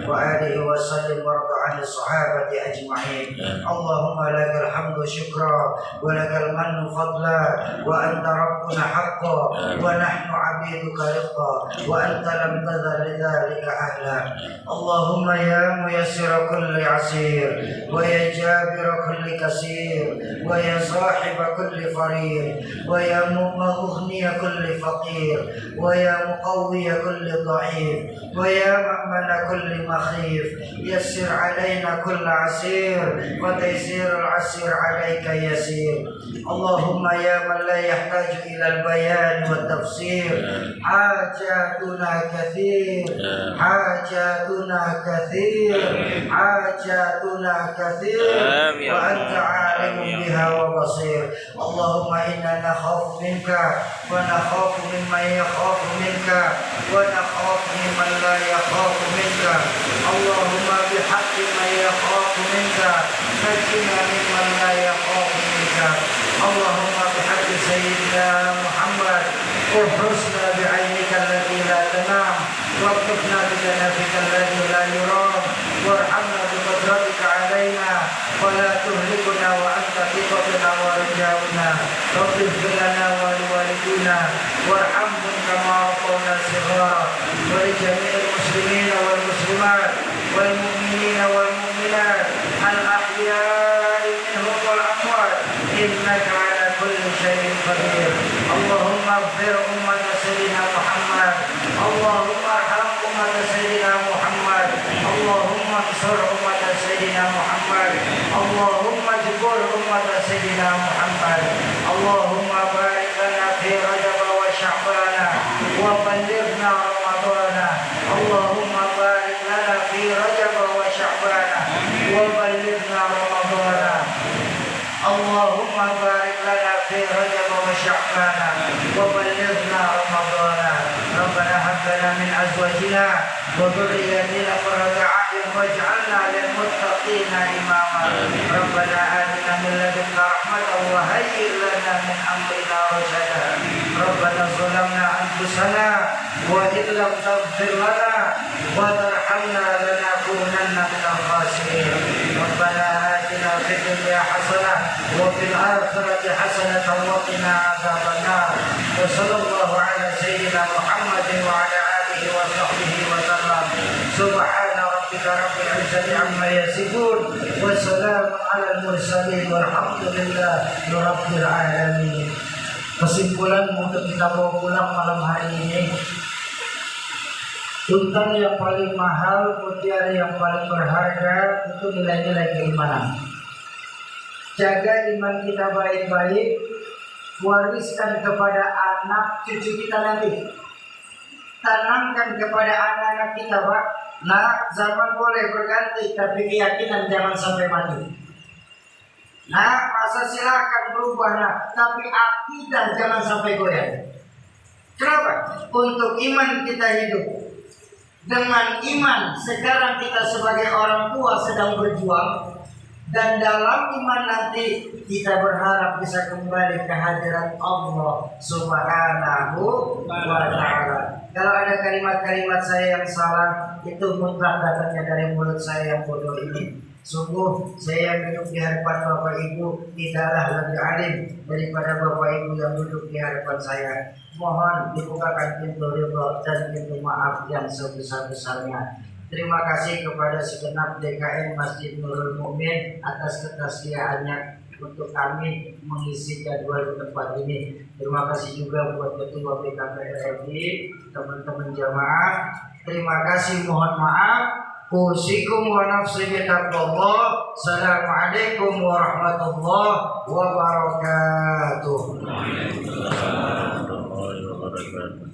وآله وسلم وارض عن الصحابة أجمعين. اللهم لك الحمد شكرا ولك المن فضلا وأنت ربنا حقا ونحن عبيدك رقا وأنت لم تزل لذلك أهلا. اللهم يا ميسر كل عسير ويا جابر كل كسير ويا صاحب كل فرير ويا مغني كل فقير ويا مقوي كل ضعيف ويا مأمن كل مخيف يسر علينا كل عسير وتيسير العسير عليك يسير. اللهم يا من لا يحتاج إلى البيان والتفسير حاجاتنا كثير حاجاتنا كثير حاجاتنا كثير وأنت عالم بها وبصير. اللهم إنا نخاف منك ونخاف ممن يخاف منك ونخاف ممن لا يخاف منك. اللهم بحق من يخاف منك نجنا ممن لا يخاف منك. اللهم بحق سيدنا محمد احرسنا بعينك التي لا تنام واكتفنا بجنبك الذي لا يرام وارحمنا بقدرتك علينا ولا تهلكنا وأنت ثقتنا ورجاؤنا. رب اغفر لنا ولوالدينا وارحمهم كما ربونا صغارا ولجميع المسلمين والمسلمات والمؤمنين والمؤمنات الأحياء منهم والأموات إنك على كل شيء قدير. اللهم اغفر أمة سيدنا محمد. اللهم ارحم أمة سيدنا محمد. اللهم انصر أمة سيدنا محمد. اللهم اجبر أمة سيدنا محمد. اللهم بارك لنا في رجب وشعبان وبلغنا رمضان. اللهم بارك لنا في رجب وشعبان وبلغنا رمضان. اللهم بارك لنا في رجب وشعبان وبلغنا رمضان. ربنا هب لنا من أزواجنا وذرياتنا قرة أعين واجعلنا للمتقين إماما ربنا آتنا من لدنك رحمة وهيئ لنا من أمرنا رشدا ربنا ظلمنا أنفسنا وإن لم تغفر لنا وترحمنا لنكونن من الخاسرين ربنا آتنا في الدنيا حسنة وفي الآخرة حسنة وقنا عذاب النار وصلى الله على سيدنا محمد وعلى آله وصحبه وسلم سبحان ربك رب العزة عما يصفون وسلام على المرسلين والحمد لله رب العالمين. Kesimpulan untuk kita bawa pulang malam hari ini, hutan yang paling mahal, mutiara yang paling berharga itu nilai-nilai keimanan. Jaga iman kita baik-baik, wariskan kepada anak cucu kita nanti. Tanamkan kepada anak-anak kita, Pak. Nah, zaman boleh berganti, tapi keyakinan jangan sampai mati. Nah, masa silakan berubah, nah, tapi akidah jangan sampai goyah. Kenapa? Untuk iman kita hidup. Dengan iman, sekarang kita sebagai orang tua sedang berjuang. Dan dalam iman nanti kita berharap bisa kembali ke hadirat Allah Subhanahu wa ta'ala. Kalau ada kalimat-kalimat saya yang salah, itu mutlak datangnya dari mulut saya yang bodoh ini. Sungguh saya yang duduk di hadapan Bapak Ibu tidaklah lebih alim daripada Bapak Ibu yang duduk di hadapan saya. Mohon dibukakan pintu ridha dan pintu maaf yang sebesar-besarnya. Terima kasih kepada segenap DKM Masjid Nurul Mukmin atas ketersediaannya untuk kami mengisi jadwal di tempat ini. Terima kasih juga buat Ketua PKPRI, teman-teman jamaah. Terima kasih, mohon maaf. Usikum wa nafsi bitaqwallah. Assalamualaikum warahmatullahi wabarakatuh. Warahmatullahi wabarakatuh.